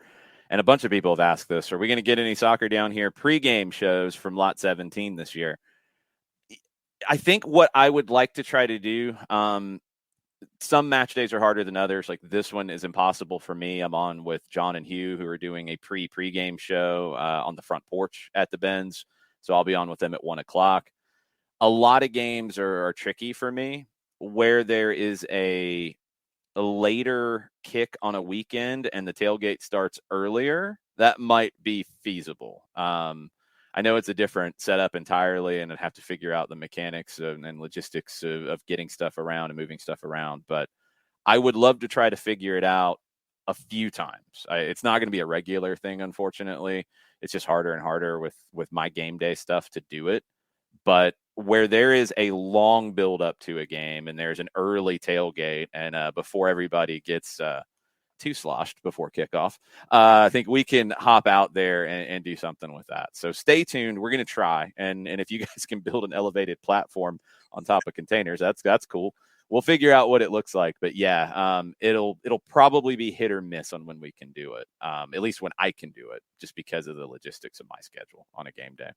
and a bunch of people have asked this. Are we going to get any soccer down here pregame shows from Lot 17 this year? I think what I would like to try to do, some match days are harder than others. Like this one is impossible for me. I'm on with John and Hugh, who are doing a pregame show on the front porch at the Benz. So I'll be on with them at 1:00. A lot of games are tricky for me where there is a later kick on a weekend and the tailgate starts earlier. That might be feasible. I know it's a different setup entirely, and I'd have to figure out the mechanics and logistics of getting stuff around and moving stuff around. But I would love to try to figure it out a few times. It's not going to be a regular thing, unfortunately. It's just harder and harder with my game day stuff to do it. But where there is a long build up to a game and there's an early tailgate and before everybody gets too sloshed before kickoff, I think we can hop out there and do something with that. So stay tuned. We're going to try. And if you guys can build an elevated platform on top of containers, that's cool. We'll figure out what it looks like. But yeah, it'll probably be hit or miss on when we can do it. At least when I can do it, just because of the logistics of my schedule on a game day.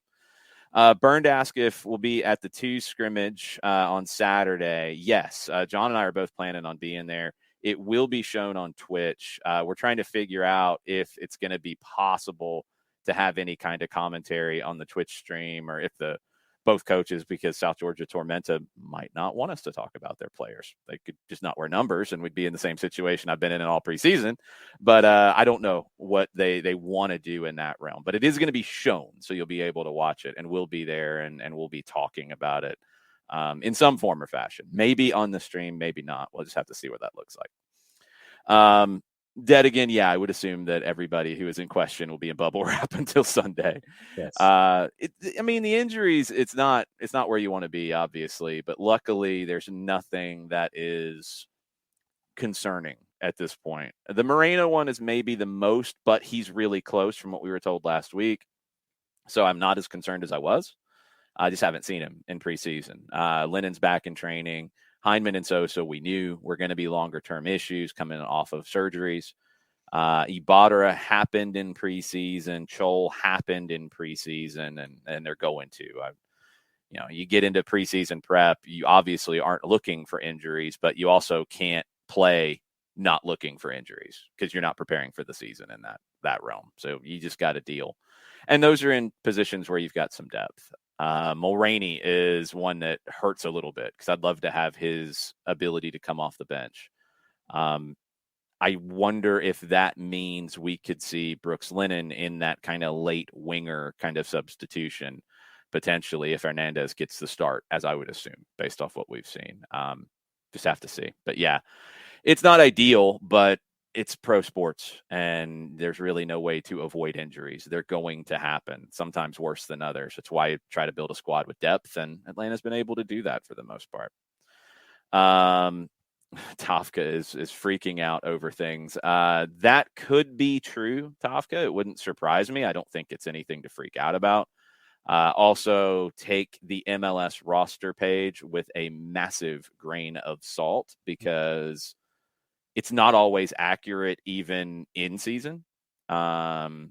Burned asked if we'll be at the 2 scrimmage on Saturday. Yes, John and I are both planning on being there. It will be shown on Twitch. We're trying to figure out if it's going to be possible to have any kind of commentary on the Twitch stream, or if both coaches, because South Georgia Tormenta might not want us to talk about their players. They could just not wear numbers, and we'd be in the same situation I've been in all preseason. But I don't know what they want to do in that realm. But it is going to be shown, so you'll be able to watch it, and we'll be there, and we'll be talking about it in some form or fashion. Maybe on the stream, maybe not. We'll just have to see what that looks like. Dead again, yeah, I would assume that everybody who is in question will be in bubble wrap until Sunday. Yes. I mean, the injuries, it's not where you want to be, obviously, but luckily there's nothing that is concerning at this point. The Moreno one is maybe the most, but he's really close from what we were told last week. So I'm not as concerned as I was. I just haven't seen him in preseason. Lennon's back in training. Heineman and Sosa, we knew were going to be longer-term issues coming off of surgeries. Ibarra happened in preseason. Chol happened in preseason, and they're going to. You get into preseason prep, you obviously aren't looking for injuries, but you also can't play not looking for injuries because you're not preparing for the season in that realm. So you just got to deal. And those are in positions where you've got some depth. Mulroney is one that hurts a little bit because I'd love to have his ability to come off the bench. I wonder if that means we could see Brooks Lennon in that kind of late winger kind of substitution, potentially, if Hernandez gets the start, as I would assume, based off what we've seen. Just have to see. But yeah, it's not ideal, but it's pro sports, and there's really no way to avoid injuries. They're going to happen, sometimes worse than others. That's why you try to build a squad with depth, and Atlanta's been able to do that for the most part. Tafka is freaking out over things. That could be true, Tafka. It wouldn't surprise me. I don't think it's anything to freak out about. Also, take the MLS roster page with a massive grain of salt, because it's not always accurate, even in season. There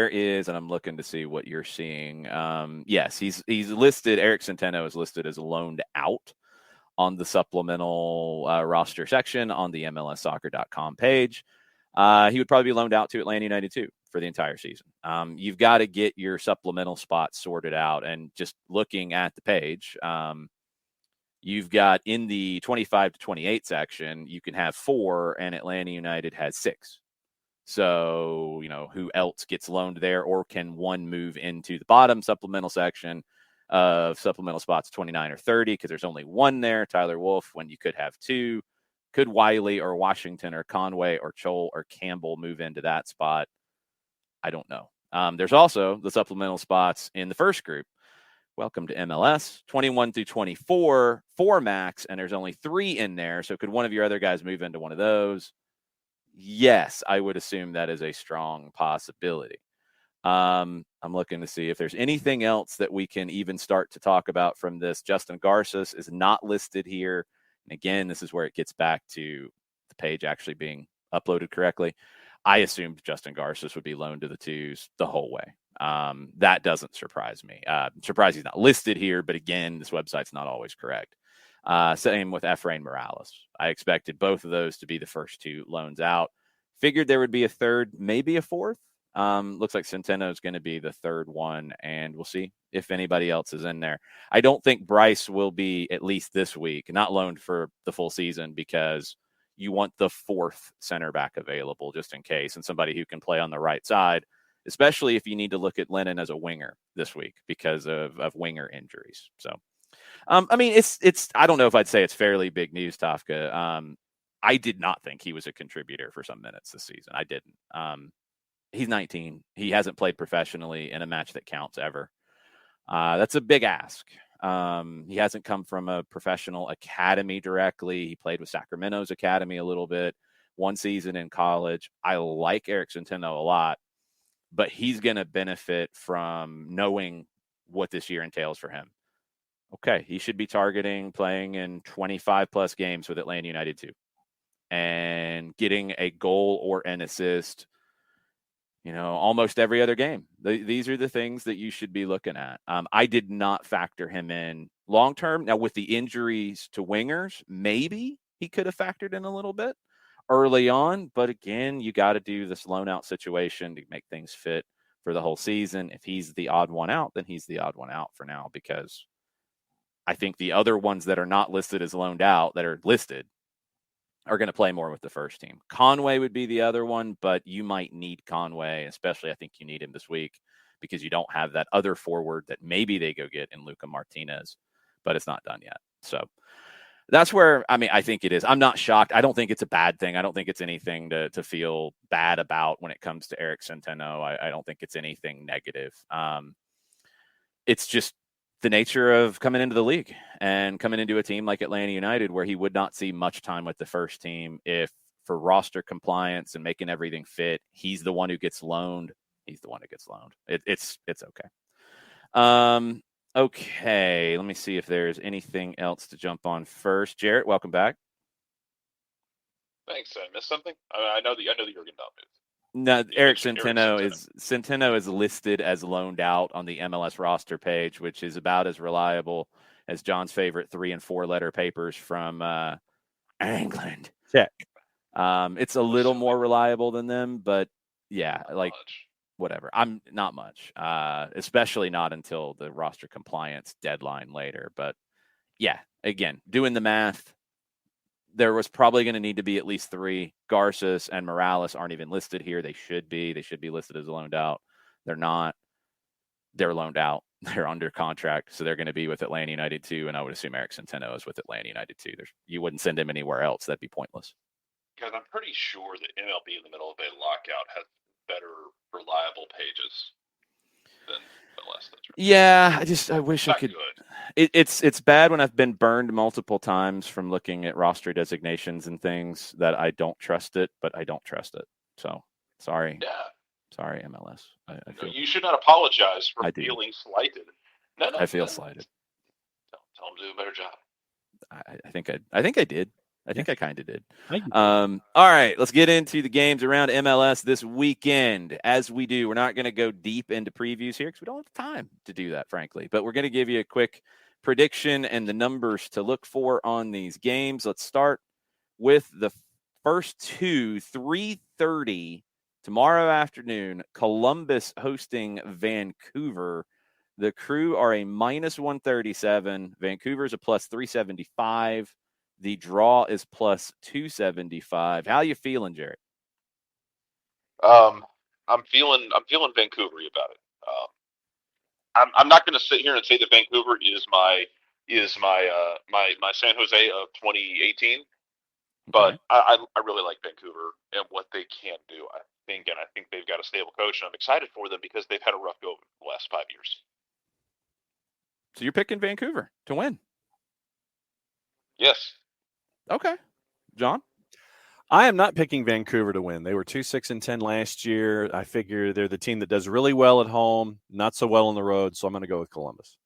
is, and I'm looking to see what you're seeing. Yes, he's listed. Eric Centeno is listed as loaned out on the supplemental roster section on the MLSsoccer.com page. He would probably be loaned out to Atlanta United too for the entire season. You've got to get your supplemental spots sorted out, and just looking at the page, you've got in the 25 to 28 section, you can have 4, and Atlanta United has 6. So, who else gets loaned there, or can one move into the bottom supplemental section of supplemental spots 29 or 30, because there's only one there, Tyler Wolf, when you could have 2. Could Wiley or Washington or Conway or Chol or Campbell move into that spot? I don't know. There's also the supplemental spots in the first group. Welcome to MLS, 21 through 24, 4 max, and there's only 3 in there. So could one of your other guys move into one of those? Yes, I would assume that is a strong possibility. I'm looking to see if there's anything else that we can even start to talk about from this. Justin Garces is not listed here. And again, this is where it gets back to the page actually being uploaded correctly. I assumed Justin Garces would be loaned to the 2s the whole way. That doesn't surprise me. Surprised he's not listed here, but again, this website's not always correct. Same with Efrain Morales. I expected both of those to be the first 2 loans out. Figured there would be a third, maybe a fourth. Looks like Centeno is going to be the third one, and we'll see if anybody else is in there. I don't think Bryce will be, at least this week, not loaned for the full season, because you want the 4th center back available just in case, and somebody who can play on the right side, especially if you need to look at Lennon as a winger this week because of winger injuries. So, I mean, it's I don't know if I'd say it's fairly big news, Tafka. I did not think he was a contributor for some minutes this season. I didn't. He's 19. He hasn't played professionally in a match that counts ever. That's a big ask. He hasn't come from a professional academy directly. He played with Sacramento's academy a little bit, 1 season in college. I like Eric Centeno a lot, but he's going to benefit from knowing what this year entails for him. Okay, he should be targeting playing in 25 plus games with Atlanta United too, and getting a goal or an assist, almost every other game. These are the things that you should be looking at. I did not factor him in long term. Now, with the injuries to wingers, maybe he could have factored in a little bit early on. But again, you got to do this loan out situation to make things fit for the whole season. If he's the odd one out, then he's the odd one out for now, because I think the other ones that are not listed as loaned out that are listed are going to play more with the first team. Conway would be the other one, but you might need Conway, especially I think you need him this week because you don't have that other forward that maybe they go get in Luca Martinez, but it's not done yet. So that's where, I think it is. I'm not shocked. I don't think it's a bad thing. I don't think it's anything to feel bad about when it comes to Eric Centeno. I don't think it's anything negative. It's just the nature of coming into the league and coming into a team like Atlanta United, where he would not see much time with the first team. If for roster compliance and making everything fit, he's the one who gets loaned. He's the one who gets loaned. It's okay. Okay. Let me see if there's anything else to jump on first. Jarrett, welcome back. Thanks. I missed something. I know the Jurgen Damm news. No, Eric Centeno is listed as loaned out on the MLS roster page, which is about as reliable as John's favorite 3 and 4 letter papers from England. Check. It's a little more reliable than them, but yeah, whatever. I'm not much, especially not until the roster compliance deadline later. But yeah, again, doing the math, there was probably going to need to be at least 3. Garces and Morales aren't even listed here. They should be. They should be listed as loaned out. They're not. They're loaned out. They're under contract, so they're going to be with Atlanta United too. And I would assume Eric Centeno is with Atlanta United too. You wouldn't send him anywhere else. That'd be pointless. Because I'm pretty sure that MLB in the middle of a lockout has better reliable pages than MLS. That's right. Yeah, I wish I could. Good. It's bad when I've been burned multiple times from looking at roster designations and things that I don't trust it, but I don't trust it. So sorry. Yeah. Sorry, MLS. I feel, you should not apologize for feeling slighted. No, I feel slighted. Tell them to do a better job. I think I did. I think I kind of did. All right, let's get into the games around MLS this weekend. As we do, we're not going to go deep into previews here because we don't have time to do that, frankly. But we're going to give you a quick prediction and the numbers to look for on these games. Let's start with the first two, 3:30 tomorrow afternoon. Columbus hosting Vancouver. The Crew are a -137. Vancouver's a +375. The draw is +275. How you feeling, Jared? I'm feeling Vancouver about it. I'm not going to sit here and say that Vancouver is my San Jose of 2018, but okay. I really like Vancouver and what they can do. I think they've got a stable coach, and I'm excited for them because they've had a rough go the last 5 years. So you're picking Vancouver to win? Yes. Okay. John? I am not picking Vancouver to win. They were 2-6-10 last year. I figure they're the team that does really well at home, not so well on the road, so I'm going to go with Columbus.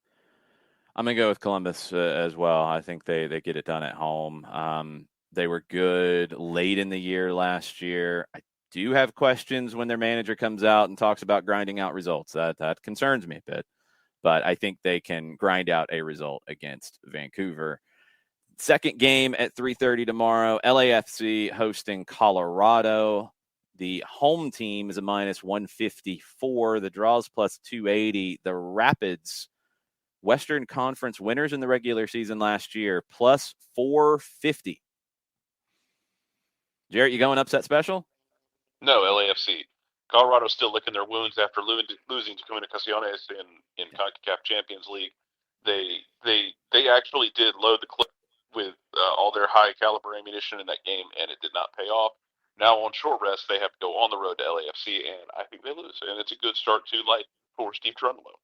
I'm going to go with Columbus as well. I think they get it done at home. They were good late in the year last year. I do have questions when their manager comes out and talks about grinding out results. That concerns me a bit. But I think they can grind out a result against Vancouver. Second game at 3:30 tomorrow, LAFC hosting Colorado. The home team is a -154. The draws +280. The Rapids, Western Conference winners in the regular season last year, +450. Jarrett, you going upset special? No, LAFC. Colorado's still licking their wounds after losing to Comunicaciones in CONCACAF Champions League. They actually did load the clip with all their high-caliber ammunition in that game, and it did not pay off. Now on short rest, they have to go on the road to LAFC, and I think they lose. And it's a good start to life for Steve Trundle.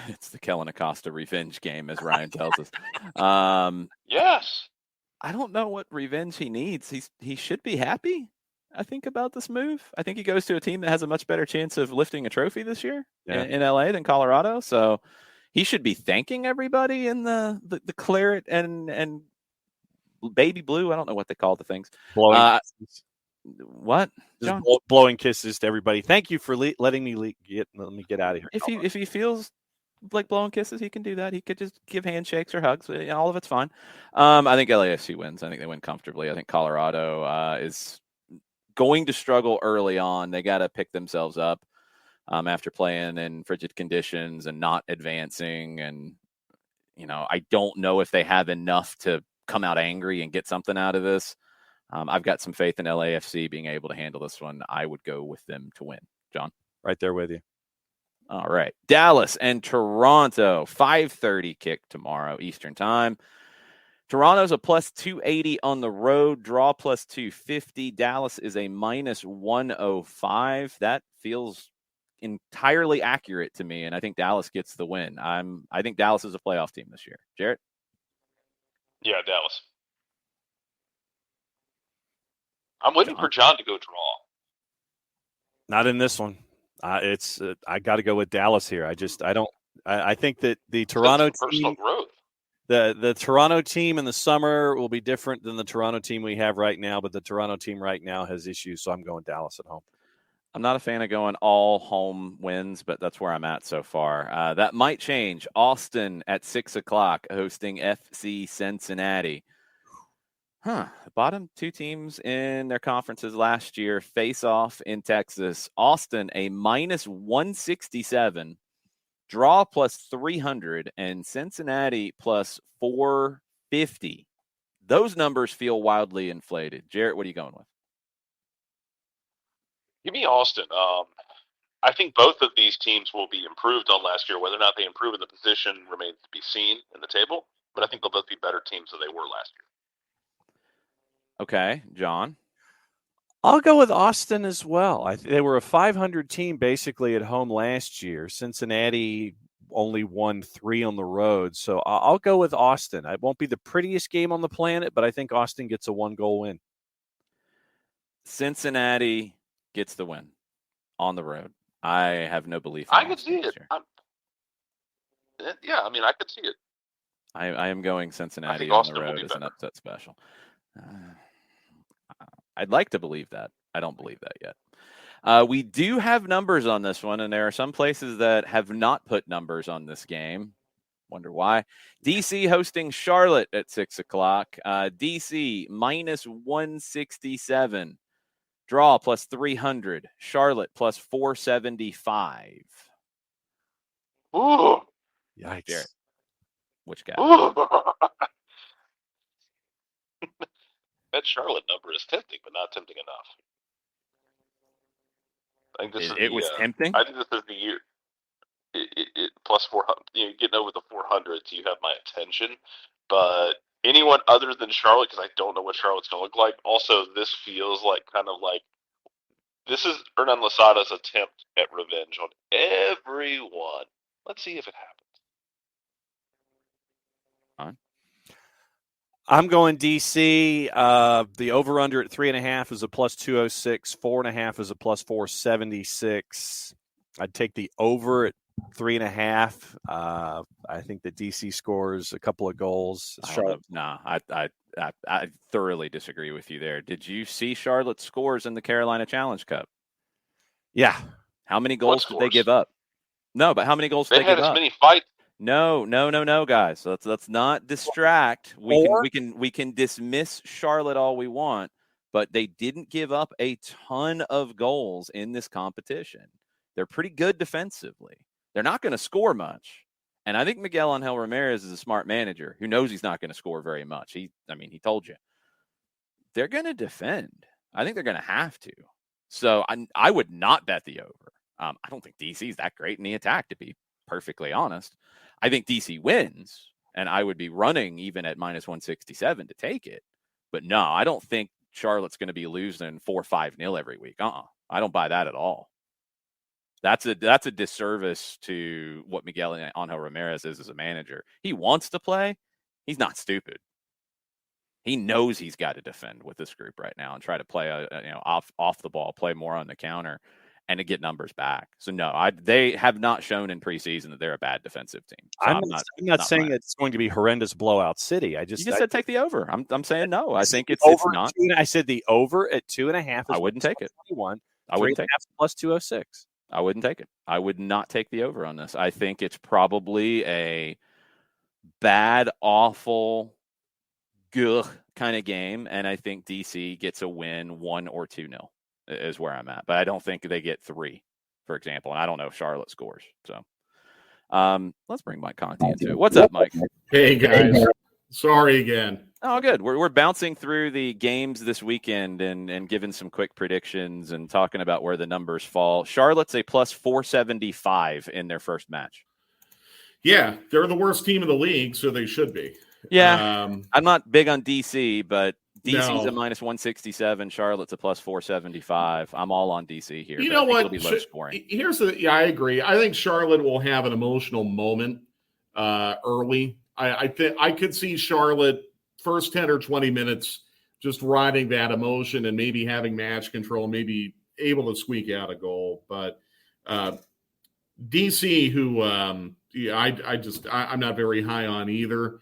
It's the Kellen Acosta revenge game, as Ryan tells us. Yes. I don't know what revenge he needs. He should be happy, I think, about this move. I think he goes to a team that has a much better chance of lifting a trophy this year in LA than Colorado. So he should be thanking everybody in the claret and baby blue. I don't know what they call the things. Blowing what? John? Just blowing kisses to everybody. Thank you for letting me get out of here. If he feels like blowing kisses, he can do that. He could just give handshakes or hugs. All of it's fine. I think LAFC wins. I think they win comfortably. I think Colorado is going to struggle early on. They got to pick themselves up after playing in frigid conditions and not advancing. And, I don't know if they have enough to come out angry and get something out of this. I've got some faith in LAFC being able to handle this one. I would go with them to win. John? Right there with you. All right. Dallas and Toronto, 5:30 kick tomorrow, Eastern time. Toronto's a plus 280 on the road, draw plus 250. Dallas is a minus 105. That feels entirely accurate to me, and I think Dallas gets the win. I think Dallas is a playoff team this year. Jarrett? Yeah, Dallas. I'm waiting for John to go draw. Not in this one. I got to go with Dallas here. I think that the Toronto team, the Toronto team in the summer will be different than the Toronto team we have right now, but the Toronto team right now has issues, so I'm going Dallas at home. I'm not a fan of going all home wins, but that's where I'm at so far. That might change. Austin at 6:00 hosting FC Cincinnati. The bottom two teams in their conferences last year face off in Texas. Austin, a minus 167, draw plus 300, and Cincinnati plus 450. Those numbers feel wildly inflated. Jarrett, what are you going with? Give me Austin. I think both of these teams will be improved on last year. Whether or not they improve in the position remains to be seen in the table, but I think they'll both be better teams than they were last year. Okay, John? I'll go with Austin as well. They were a 500 team basically at home last year. Cincinnati only won 3 on the road, so I'll go with Austin. It won't be the prettiest game on the planet, but I think Austin gets a 1-goal win. Cincinnati gets the win on the road. I have no belief in I could see it. I could see it. I am going Cincinnati on the road as an upset special. I'd like to believe that. I don't believe that yet. We do have numbers on this one, and there are some places that have not put numbers on this game. Wonder why. DC hosting Charlotte at 6:00. DC minus 167. Draw plus 300. Charlotte plus 475. Ooh. Yikes. Jarrett, which guy? That Charlotte number is tempting, but not tempting enough. I think this was tempting. I think this is the year. It plus 400. Getting over the 400s, you have my attention. But anyone other than Charlotte, because I don't know what Charlotte's going to look like. Also, this feels like this is Hernan Losada's attempt at revenge on everyone. Let's see if it happens. I'm going DC. The over-under at 3.5 is a plus 206. 4.5 is a plus 476. I'd take the over at 3.5. I think that DC scores a couple of goals. I thoroughly disagree with you there. Did you see Charlotte's scores in the Carolina Challenge Cup? Yeah. How many goals did they give up? No, but how many goals did they give up? They had as many fights. No, guys. So let's not distract. We can dismiss Charlotte all we want, but they didn't give up a ton of goals in this competition. They're pretty good defensively. They're not going to score much. And I think Miguel Angel Ramirez is a smart manager who knows he's not going to score very much. He told you. They're going to defend. I think they're going to have to. So I would not bet the over. I don't think DC's that great in the attack, to be perfectly honest. I think DC wins, and I would be running even at minus 167 to take it. But no, I don't think Charlotte's going to be losing 4-5-0 every week. I don't buy that at all. That's a disservice to what Miguel Angel Ramirez is as a manager. He wants to play. He's not stupid. He knows he's got to defend with this group right now and try to play off the ball, play more on the counter, and to get numbers back. So no, they have not shown in preseason that they're a bad defensive team. So I'm not saying it's going to be horrendous blowout city. You just said take the over. I'm saying no. I think it's not. I said the over at 2.5. I wouldn't take it. 21. I wouldn't take it. Plus 206. I wouldn't take it. I would not take the over on this. I think it's probably a bad, awful, kind of game, and I think DC gets a win 1 or 2-0 is where I'm at. But I don't think they get 3, for example, and I don't know if Charlotte scores. So let's bring Mike Conti into it. What's up, Mike? Hey, guys. Sorry again. Oh, good. We're bouncing through the games this weekend and giving some quick predictions and talking about where the numbers fall. Charlotte's a plus 475 in their first match. Yeah, they're the worst team in the league, so they should be. Yeah, I'm not big on DC, but DC's a minus 167. Charlotte's a plus 475. I'm all on DC here. You know what? It'll be low scoring. I agree. I think Charlotte will have an emotional moment early. I could see Charlotte first 10 or 20 minutes just riding that emotion and maybe having match control, maybe able to squeak out a goal. But DC, who I'm not very high on either.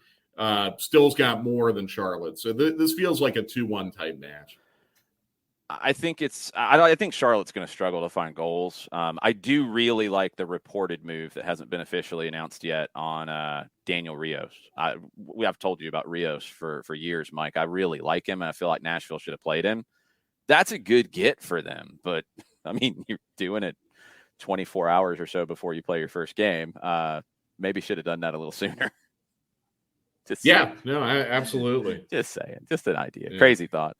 Still's got more than Charlotte. So this feels like a 2-1 type match. I think I think Charlotte's going to struggle to find goals. I do really like the reported move that hasn't been officially announced yet on Daniel Rios. I've told you about Rios for years, Mike. I really like him, and I feel like Nashville should have played him. That's a good get for them. But, I mean, you're doing it 24 hours or so before you play your first game. Maybe should have done that a little sooner. Absolutely. Just saying. Just an idea. Yeah. Crazy thought.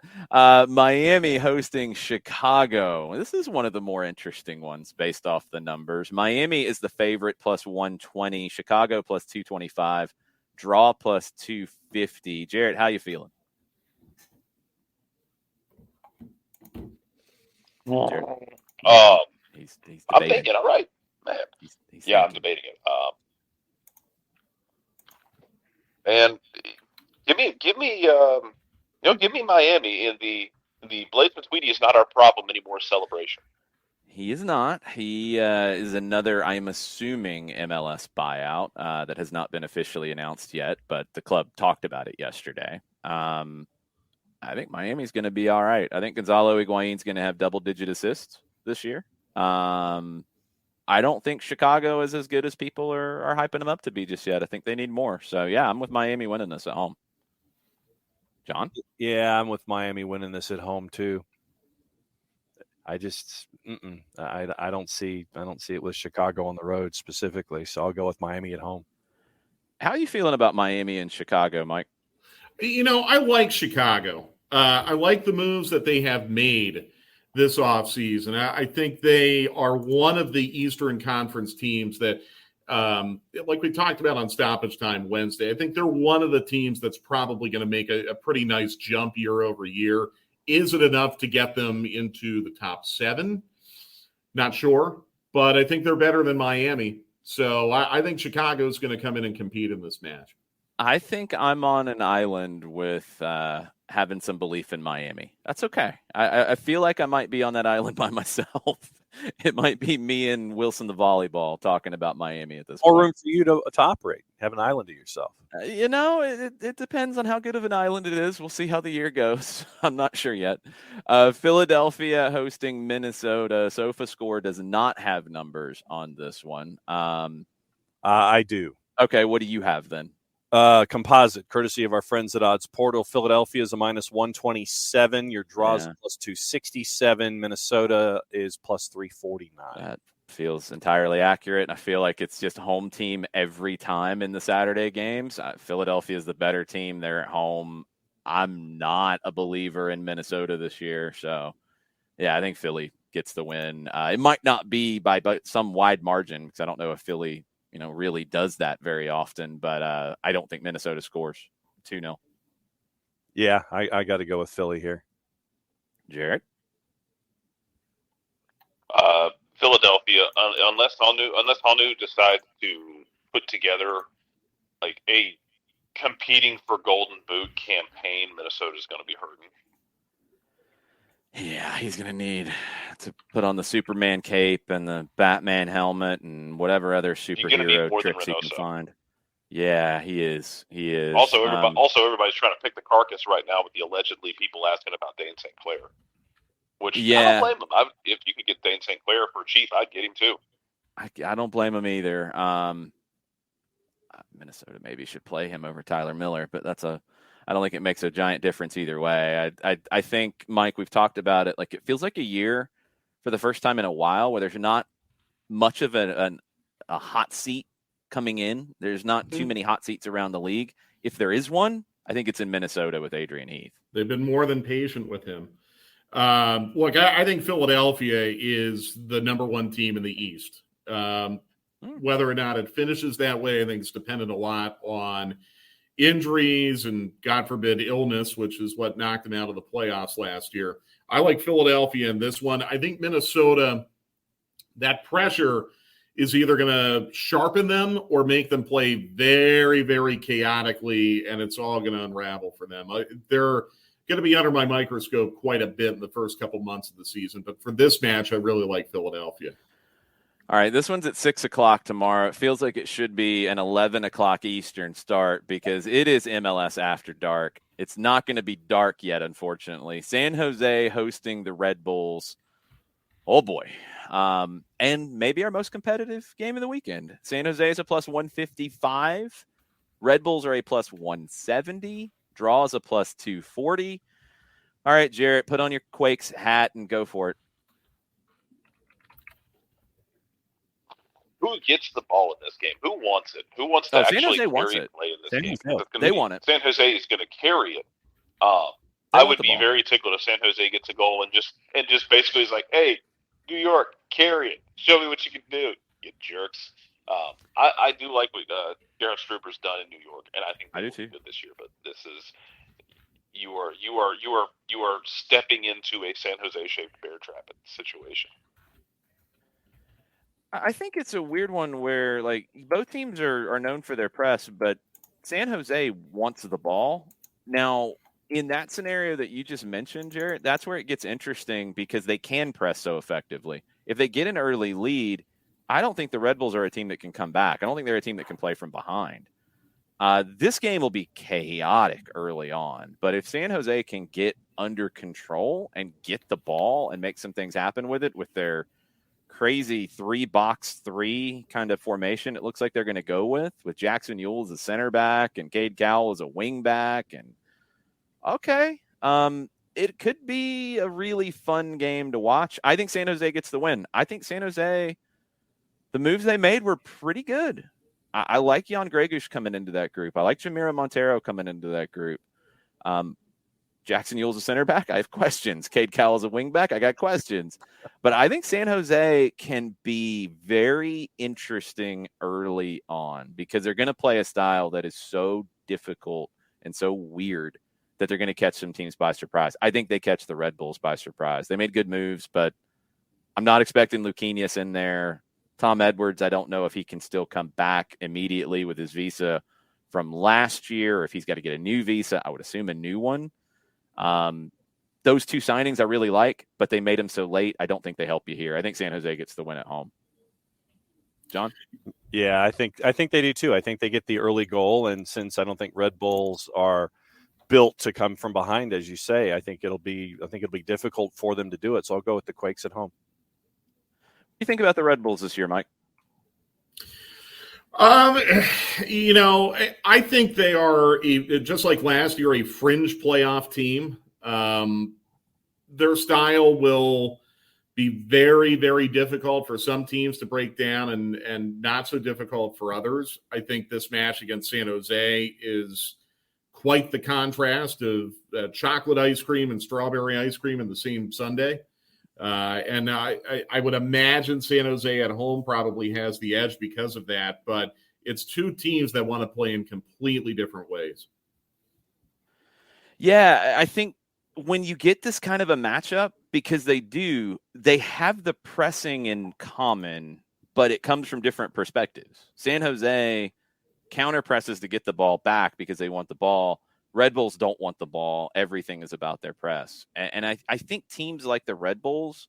Miami hosting Chicago. This is one of the more interesting ones based off the numbers. Miami is the favorite plus 120. Chicago plus 225. Draw plus 250. Jarrett, how you feeling? Jared. He's I'm thinking, all right, man. I'm debating it. And give me Miami in the Blaze Matuidi is not our problem anymore celebration. He is not. He is another, I'm assuming, MLS buyout that has not been officially announced yet, but the club talked about it yesterday. I think Miami's going to be all right. I think Gonzalo Higuain's going to have double-digit assists this year. I don't think Chicago is as good as people are hyping them up to be just yet. I think they need more. So, yeah, I'm with Miami winning this at home. John? Yeah, I'm with Miami winning this at home too. I just I don't see it with Chicago on the road specifically. So I'll go with Miami at home. How are you feeling about Miami and Chicago, Mike? I like Chicago. I like the moves that they have made this offseason. I think they are one of the Eastern Conference teams that, like we talked about on Stoppage Time Wednesday, I think they're one of the teams that's probably going to make a pretty nice jump year over year. Is it enough to get them into the top 7? Not sure, but I think they're better than Miami. So I think Chicago is going to come in and compete in this match. I think I'm on an island with having some belief in Miami. That's okay. I feel like I might be on that island by myself. It might be me and Wilson the volleyball talking about Miami at this point. Or room for you to operate. Have an island to yourself. It depends on how good of an island it is. We'll see how the year goes. I'm not sure yet. Philadelphia hosting Minnesota. SofaScore does not have numbers on this one. I do. Okay, what do you have then? Composite, courtesy of our friends at Odds Portal. Philadelphia is a minus 127. Your draws plus 267. Minnesota is plus 349. That feels entirely accurate. And I feel like it's just home team every time in the Saturday games. Philadelphia is the better team. They're at home. I'm not a believer in Minnesota this year. So, yeah, I think Philly gets the win. It might not be by some wide margin because I don't know if Philly really does that very often, but I don't think Minnesota scores 2-0. Yeah, I got to go with Philly here. Jared? Philadelphia Philadelphia, unless Hanu decides to put together like a competing for Golden Boot campaign, Minnesota's going to be hurting. Yeah, he's going to need to put on the Superman cape and the Batman helmet and whatever other superhero tricks he can find. Yeah, he is. He is. Also, everybody's trying to pick the carcass right now with the allegedly people asking about Dane St. Clair. Which I don't blame him. If you could get Dane St. Clair for cheap, I'd get him too. I don't blame him either. Minnesota maybe should play him over Tyler Miller, but I don't think it makes a giant difference either way. I think, Mike, we've talked about it. Like, it feels like a year for the first time in a while where there's not much of a hot seat coming in. There's not too many hot seats around the league. If there is one, I think it's in Minnesota with Adrian Heath. They've been more than patient with him. Look, I think Philadelphia is the number one team in the East. Whether or not it finishes that way, I think it's dependent a lot on injuries and, God forbid, illness, which is what knocked them out of the playoffs last year. I like Philadelphia in this one. I think Minnesota, that pressure is either going to sharpen them or make them play very, very chaotically, and it's all going to unravel for them. They're going to be under my microscope quite a bit in the first couple months of the season. But for this match, I really like Philadelphia. All right, this one's at 6 o'clock tomorrow. It feels like it should be an 11 o'clock Eastern start because it is MLS After Dark. It's not going to be dark yet, unfortunately. San Jose hosting the Red Bulls. Oh, boy. And maybe our most competitive game of the weekend. San Jose is a plus 155. Red Bulls are a plus 170. Draw is a plus 240. All right, Jarrett, put on your Quakes hat and go for it. Who gets the ball in this game? Who wants it? Who wants to actually carry and play in this game? They want it. San Jose is going to carry it. I would be very tickled if San Jose gets a goal and just basically is like, hey, New York, carry it. Show me what you can do, you jerks. I do like what Darren Struber's done in New York, and I think they will be good this year. But this is you are stepping into a San Jose shaped bear trap situation. I think it's a weird one where, like, both teams are known for their press, but San Jose wants the ball. Now, in that scenario that you just mentioned, Jarrett, that's where it gets interesting because they can press so effectively. If they get an early lead, I don't think the Red Bulls are a team that can come back. I don't think they're a team that can play from behind. This game will be chaotic early on, but if San Jose can get under control and get the ball and make some things happen with it with their crazy 3-box-3 kind of formation it looks like they're going to go with Jackson Ewell as a center back and Cade Cowell as a wing back. And okay, it could be a really fun game to watch. I think San Jose gets the win. I think San Jose, the moves they made were pretty good. I like Jan Gregush coming into that group. I like Jamiro Montero coming into that group. Jackson Ewell's a center back. I have questions. Cade Cowell's a wing back. I got questions. But I think San Jose can be very interesting early on because they're going to play a style that is so difficult and so weird that they're going to catch some teams by surprise. I think they catch the Red Bulls by surprise. They made good moves, but I'm not expecting Luquinhas in there. Tom Edwards, I don't know if he can still come back immediately with his visa from last year or if he's got to get a new visa. I would assume a new one. Those two signings I really like, but they made them so late. I don't think they help you here. I think San Jose gets the win at home. John? Yeah, I think they do too. I think they get the early goal, and since I don't think Red Bulls are built to come from behind, as you say, I think it'll be difficult for them to do it. So I'll go with the Quakes at home. What do you think about the Red Bulls this year, Mike? I think they are, just like last year, a fringe playoff team. Their style will be very, very difficult for some teams to break down and not so difficult for others. I think this match against San Jose is quite the contrast of chocolate ice cream and strawberry ice cream in the same sundae. And I would imagine San Jose at home probably has the edge because of that, but it's two teams that want to play in completely different ways. Yeah, I think when you get this kind of a matchup, because they have the pressing in common, but it comes from different perspectives. San Jose counter presses to get the ball back because they want the ball. Red Bulls don't want the ball. Everything is about their press. And I think teams like the Red Bulls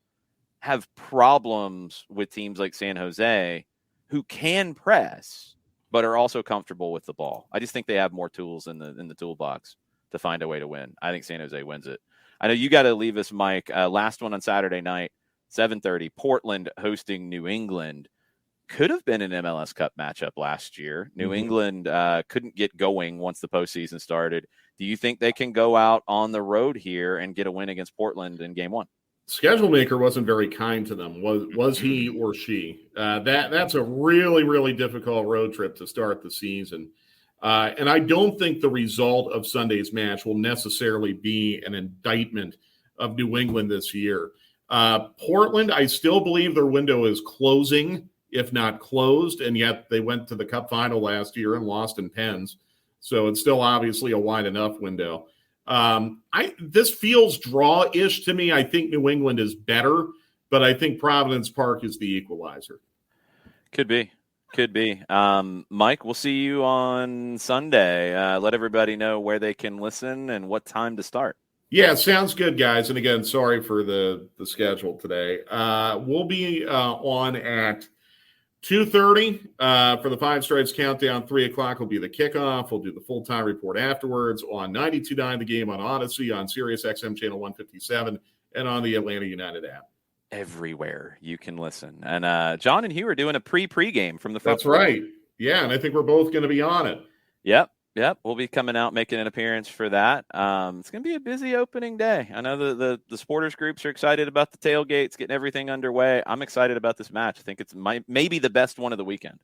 have problems with teams like San Jose who can press, but are also comfortable with the ball. I just think they have more tools in the toolbox to find a way to win. I think San Jose wins it. I know you got to leave us, Mike. Last one on Saturday night, 7:30, Portland hosting New England. Could have been an MLS Cup matchup last year. New England couldn't get going once the postseason started. Do you think they can go out on the road here and get a win against Portland in game one? Schedule maker wasn't very kind to them. Was he or she? That's a really, really difficult road trip to start the season. And I don't think the result of Sunday's match will necessarily be an indictment of New England this year. Portland, I still believe their window is closing, if not closed, and yet they went to the Cup final last year and lost in pens. So it's still obviously a wide enough window. This feels draw-ish to me. I think New England is better, but I think Providence Park is the equalizer. Could be. Mike, we'll see you on Sunday. Let everybody know where they can listen and what time to start. Yeah, sounds good, guys. And again, sorry for the schedule today. We'll be on at 2:30 for the Five Stripes Countdown. 3 o'clock will be the kickoff. We'll do the full-time report afterwards on 92.9 The Game on Odyssey, on Sirius XM Channel 157, and on the Atlanta United app. Everywhere you can listen. And John and Hugh are doing a pre-game from the front. That's right. Yeah, and I think we're both going to be on it. Yep. We'll be coming out, making an appearance for that. It's going to be a busy opening day. I know the supporters groups are excited about the tailgates, getting everything underway. I'm excited about this match. I think it's maybe the best one of the weekend.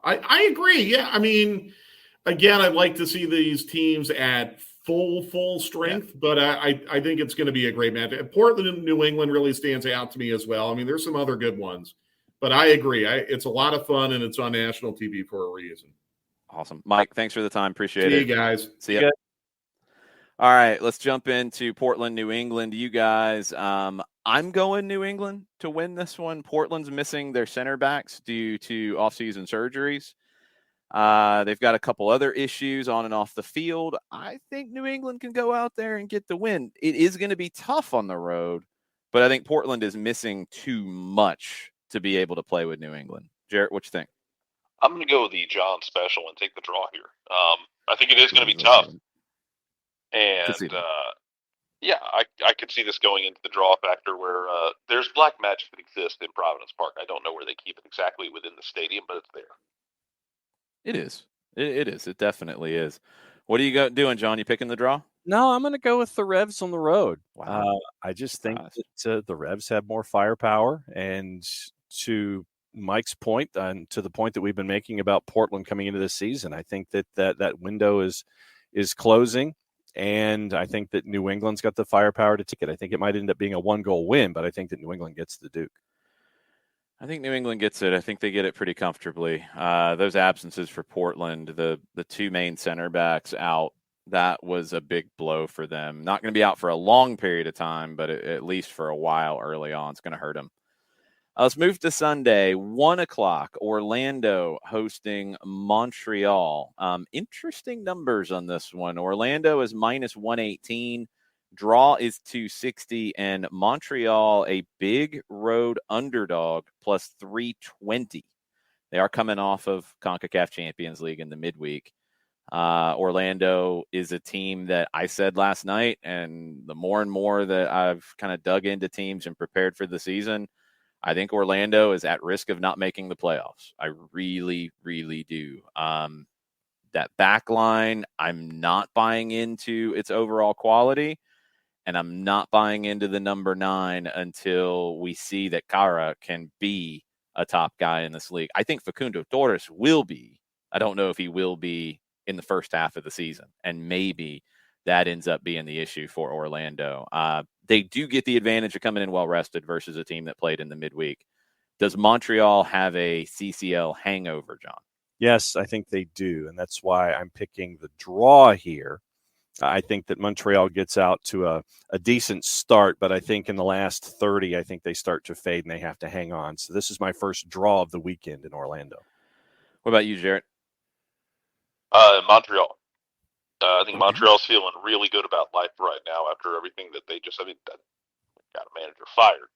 I agree. Yeah, I mean, again, I'd like to see these teams at full strength, but I think it's going to be a great match. Portland and New England really stands out to me as well. I mean, there's some other good ones, but I agree. It's a lot of fun, and it's on national TV for a reason. Awesome. Mike, thanks for the time. Appreciate it. See you guys. See ya. All right, let's jump into Portland, New England. You guys, I'm going New England to win this one. Portland's missing their center backs due to offseason surgeries. They've got a couple other issues on and off the field. I think New England can go out there and get the win. It is going to be tough on the road, but I think Portland is missing too much to be able to play with New England. Jarrett, what you think? I'm going to go with the John special and take the draw here. I think it is going to be tough. And, I could see this going into the draw factor where there's black magic that exists in Providence Park. I don't know where they keep it exactly within the stadium, but it's there. It is. It is. It definitely is. What are you doing, John? You picking the draw? No, I'm going to go with the Revs on the road. Wow. I just think that the Revs have more firepower, and to Mike's point, and to the point that we've been making about Portland coming into this season, I think that window is closing, and I think that New England's got the firepower to take it. I think it might end up being a 1-goal win, but I think that New England gets the Duke. I think New England gets it. I think they get it pretty comfortably. Those absences for Portland, the two main center backs out, that was a big blow for them. Not going to be out for a long period of time, but at least for a while early on. It's going to hurt them. Let's move to Sunday, 1 o'clock, Orlando hosting Montreal. Interesting numbers on this one. Orlando is minus 118. Draw is 260, and Montreal, a big road underdog, plus 320. They are coming off of CONCACAF Champions League in the midweek. Orlando is a team that I said last night, and the more and more that I've kind of dug into teams and prepared for the season, I think Orlando is at risk of not making the playoffs. I really, really do. That back line, I'm not buying into its overall quality, and I'm not buying into the number 9 until we see that Cara can be a top guy in this league. I think Facundo Torres will be. I don't know if he will be in the first half of the season, and maybe that ends up being the issue for Orlando. They do get the advantage of coming in well-rested versus a team that played in the midweek. Does Montreal have a CCL hangover, John? Yes, I think they do, and that's why I'm picking the draw here. I think that Montreal gets out to a decent start, but I think in the last 30, I think they start to fade and they have to hang on. So this is my first draw of the weekend in Orlando. What about you, Jarrett? Montreal. I think Montreal's feeling really good about life right now after everything that they just, got a manager fired.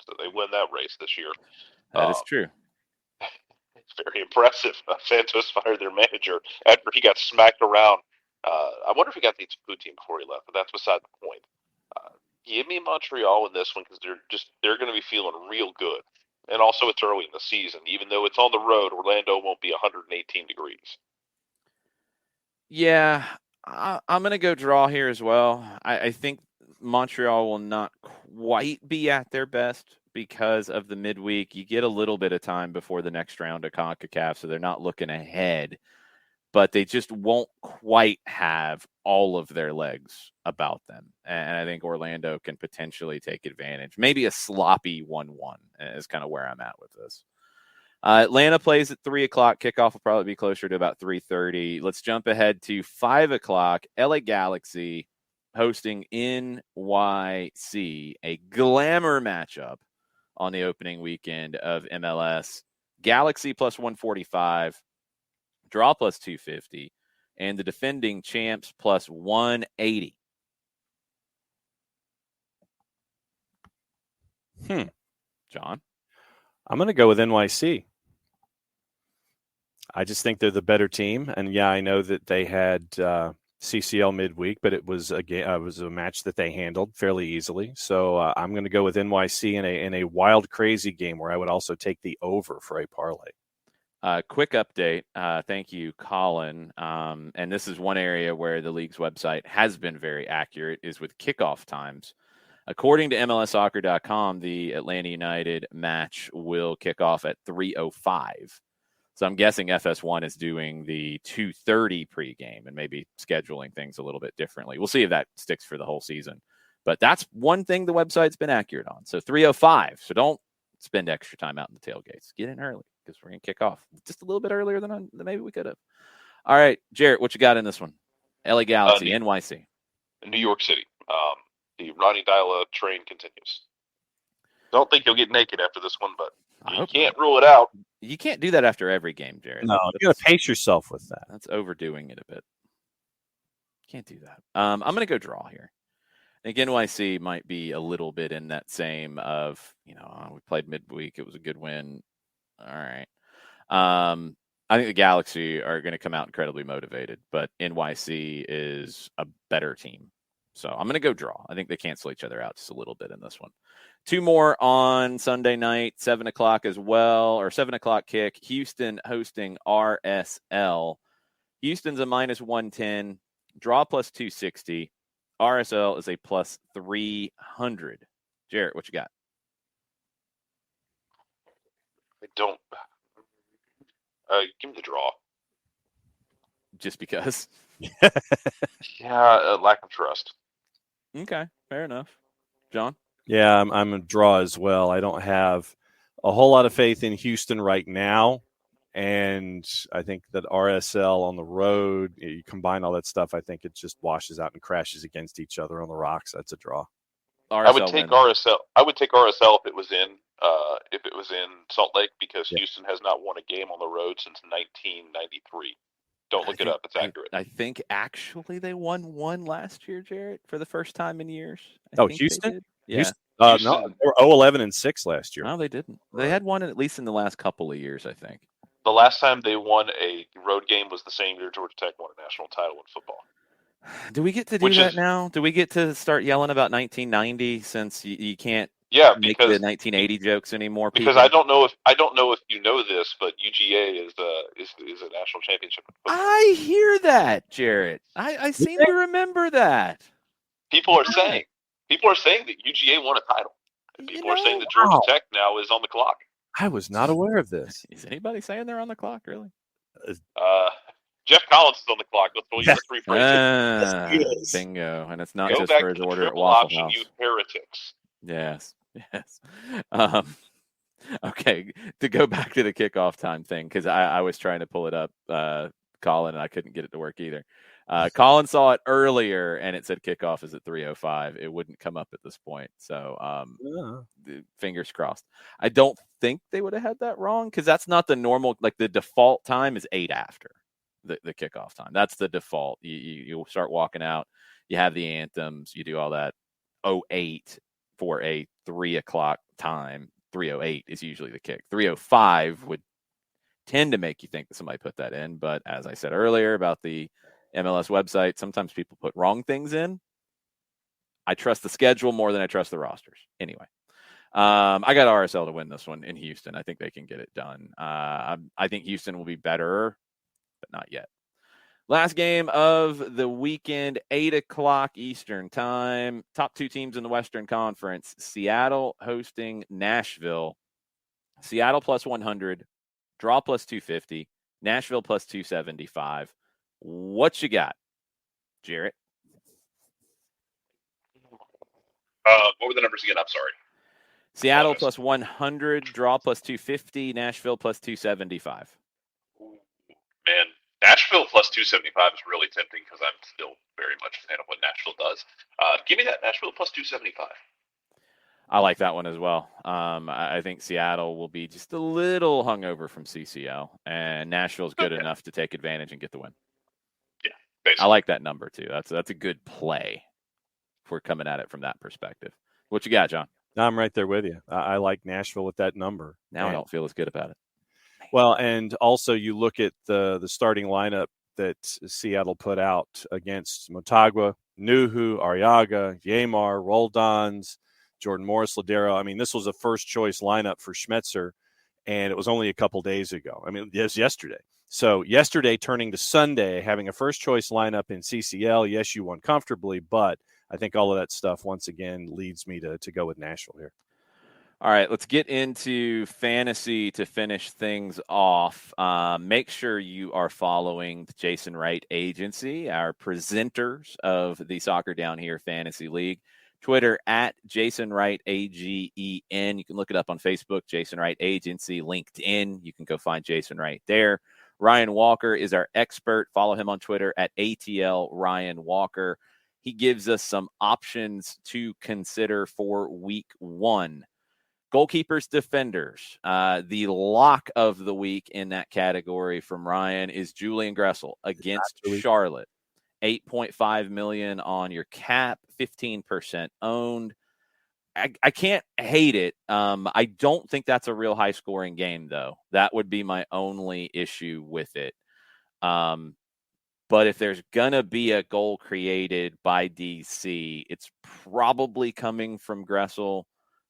So they win that race this year. That is true. It's very impressive. Santos fired their manager after he got smacked around. I wonder if he got the food team before he left, but that's beside the point. Give me Montreal in this one because they're going to be feeling real good. And also it's early in the season. Even though it's on the road, Orlando won't be 118 degrees. Yeah, I'm going to go draw here as well. I think Montreal will not quite be at their best because of the midweek. You get a little bit of time before the next round of CONCACAF, so they're not looking ahead. But they just won't quite have all of their legs about them. And I think Orlando can potentially take advantage. Maybe a sloppy 1-1 is kind of where I'm at with this. Atlanta plays at 3 o'clock. Kickoff will probably be closer to about 3:30. Let's jump ahead to 5 o'clock. LA Galaxy hosting NYC, a glamour matchup on the opening weekend of MLS. Galaxy plus 145. Draw plus 250, and the defending champs plus 180. John? I'm going to go with NYC. I just think they're the better team. And yeah, I know that they had CCL midweek, but it was a match that they handled fairly easily. So I'm going to go with NYC in a wild, crazy game where I would also take the over for a parlay. Quick update. Thank you, Colin. And this is one area where the league's website has been very accurate, is with kickoff times. According to MLSsoccer.com, the Atlanta United match will kick off at 3:05. So I'm guessing FS1 is doing the 2:30 pregame and maybe scheduling things a little bit differently. We'll see if that sticks for the whole season. But that's one thing the website's been accurate on. So 3:05. So don't spend extra time out in the tailgates. Get in early because we're going to kick off just a little bit earlier than maybe we could have. All right, Jarrett, what you got in this one? LA Galaxy, NYC. New York City. The Ronnie Dyla train continues. Don't think you'll get naked after this one, but you can't rule it out. You can't do that after every game, Jared. No, you got to pace yourself with that. That's overdoing it a bit. Can't do that. I'm going to go draw here. I think NYC might be a little bit in that same of, we played midweek. It was a good win. All right. I think the Galaxy are going to come out incredibly motivated, but NYC is a better team. So I'm going to go draw. I think they cancel each other out just a little bit in this one. Two more on Sunday night, 7 o'clock as well, or 7 o'clock kick. Houston hosting RSL. Houston's a minus 110, draw plus 260. RSL is a plus 300. Jarrett, what you got? I don't. Give me the draw. Just because? Yeah, lack of trust. Okay, fair enough. John? Yeah, I'm a draw as well. I don't have a whole lot of faith in Houston right now. And I think that RSL on the road, you combine all that stuff, I think it just washes out and crashes against each other on the rocks. That's a draw. I would take RSL. I would take RSL if it was in Salt Lake, because Houston has not won a game on the road since 1993. Don't look it up. It's accurate. I think actually they won one last year, Jarrett, for the first time in years. Houston? Yeah. Houston? No, they were 0-11-6 last year. No, they didn't. They had one at least in the last couple of years, I think. The last time they won a road game was the same year Georgia Tech won a national title in football. Do we get to do that now? Do we get to start yelling about 1990 since you can't make the 1980 jokes anymore? Because people? I don't know if you know this, but UGA is a national championship. I hear that, Jarrett. I seem to remember that. People are saying that UGA won a title. And people are saying that Georgia Tech now is on the clock. I was not aware of this. Is anybody saying they're on the clock, really? Jeff Collins is on the clock. Let's rephrase it. Bingo. And it's not just for his order at Waffle House. You heretics. Yes. Okay, to go back to the kickoff time thing, because I was trying to pull it up, Colin, and I couldn't get it to work either. Colin saw it earlier, and it said kickoff is at 3:05. It wouldn't come up at this point. So fingers crossed. I don't think they would have had that wrong because that's not the normal. Like the default time is 8 after the kickoff time. That's the default. You start walking out. You have the anthems. You do all that. 08 for a 3 o'clock time. 3:08 is usually the kick. 3:05 would tend to make you think that somebody put that in. But as I said earlier about the MLS website, sometimes people put wrong things in. I trust the schedule more than I trust the rosters. Anyway, I got RSL to win this one in Houston. I think they can get it done. I think Houston will be better, but not yet. Last game of the weekend, 8 o'clock Eastern time. Top 2 teams in the Western Conference. Seattle hosting Nashville. Seattle plus 100. Draw plus 250. Nashville plus 275. What you got, Jarrett? What were the numbers again? I'm sorry. Seattle plus 100. Draw plus 250. Nashville plus 275. Man, Nashville plus 275 is really tempting because I'm still very much a fan of what Nashville does. Give me that Nashville plus 275. I like that one as well. I think Seattle will be just a little hungover from CCL, and Nashville's good enough to take advantage and get the win. Yeah, basically. I like that number too. That's a good play if we're coming at it from that perspective. What you got, John? I'm right there with you. I like Nashville with that number. Now I don't feel as good about it. Well, and also you look at the starting lineup that Seattle put out against Motagua, Nuhu, Arriaga, Yamar, Roldans, Jordan Morris, Ladero. I mean, this was a first-choice lineup for Schmetzer, and it was only a couple days ago. I mean, it was yesterday. So yesterday turning to Sunday, having a first-choice lineup in CCL, yes, you won comfortably, but I think all of that stuff, once again, leads me to go with Nashville here. All right, let's get into fantasy to finish things off. Make sure you are following the Jason Wright Agency, our presenters of the Soccer Down Here Fantasy League. Twitter at Jason Wright AGEN. You can look it up on Facebook, Jason Wright Agency. LinkedIn, you can go find Jason Wright there. Ryan Walker is our expert. Follow him on Twitter at ATL Ryan Walker. He gives us some options to consider for week 1. Goalkeepers, defenders. The lock of the week in that category from Ryan is Julian Gressel against Charlotte. 8.5 million on your cap, 15% owned. I can't hate it. I don't think that's a real high scoring game, though. That would be my only issue with it. But if there's gonna be a goal created by DC, it's probably coming from Gressel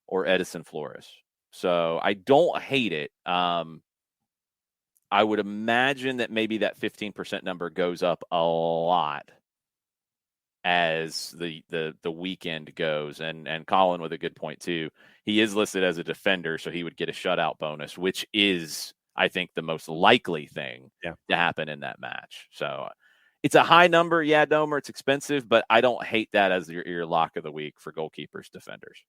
or Edison Flores. So I don't hate it. I would imagine that maybe that 15% number goes up a lot as the weekend goes. And Colin with a good point too. He is listed as a defender, so he would get a shutout bonus, which is, I think, the most likely thing to happen in that match. So it's a high number. Yeah, Domer, it's expensive, but I don't hate that as your lock of the week for goalkeepers, defenders.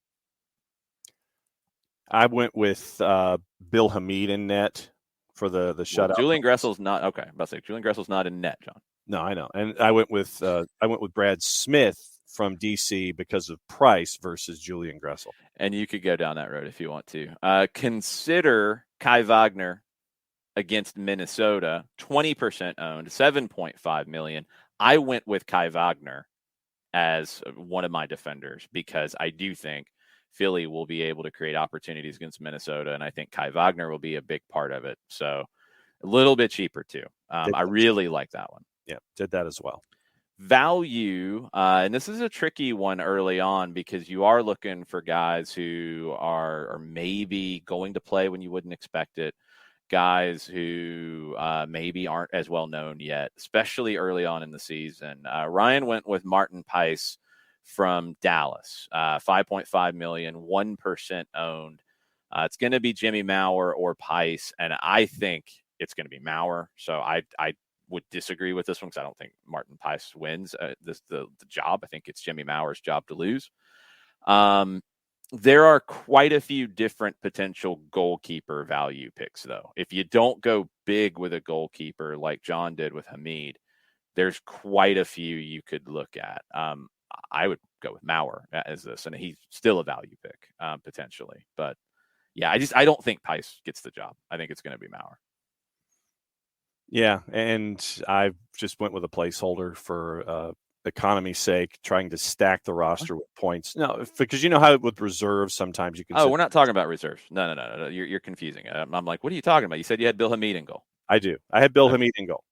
I went with Bill Hamid in net for the shutout. Julian Gressel's not okay. I'm about to say Julian Gressel's not in net, John. No, I know, and I went with Brad Smith from DC because of price versus Julian Gressel. And you could go down that road if you want to. Consider Kai Wagner against Minnesota, 20% owned, 7.5 million. I went with Kai Wagner as one of my defenders because I do think Philly will be able to create opportunities against Minnesota, and I think Kai Wagner will be a big part of it. So a little bit cheaper too. I really like that one. Yeah, did that as well. Value, and this is a tricky one early on because you are looking for guys who are maybe going to play when you wouldn't expect it, guys who maybe aren't as well known yet, especially early on in the season. Ryan went with Martin Peiss from Dallas, 5.5 million, 1% owned. It's going to be Jimmy Maurer or Peiss, and I think it's going to be Maurer. So I would disagree with this one because I don't think Martin Peiss wins the job. I think it's Jimmy Maurer's job to lose. There are quite a few different potential goalkeeper value picks, though. If you don't go big with a goalkeeper like John did with Hamid, there's quite a few you could look at. I would go with Maurer as this, and he's still a value pick potentially. But yeah, I don't think Pice gets the job. I think it's going to be Maurer. Yeah, and I just went with a placeholder for economy's sake, trying to stack the roster with points. No, because you know how with reserves sometimes you can. Oh, we're not talking about reserves. No. You're confusing it. I'm like, what are you talking about? You said you had Bill Hamid in goal. I do. I had Bill Hamid in goal.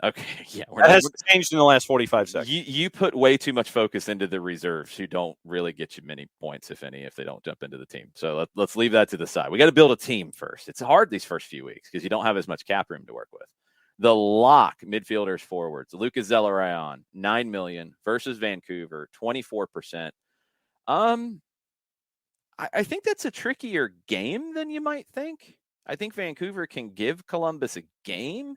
Okay, yeah, that hasn't changed in the last 45 seconds. You put way too much focus into the reserves, who don't really get you many points, if any, if they don't jump into the team. So let's leave that to the side. We got to build a team first. It's hard these first few weeks because you don't have as much cap room to work with. The lock midfielders forwards, Lucas Zelarayan, $9 million versus Vancouver, 24%. I think that's a trickier game than you might think. I think Vancouver can give Columbus a game,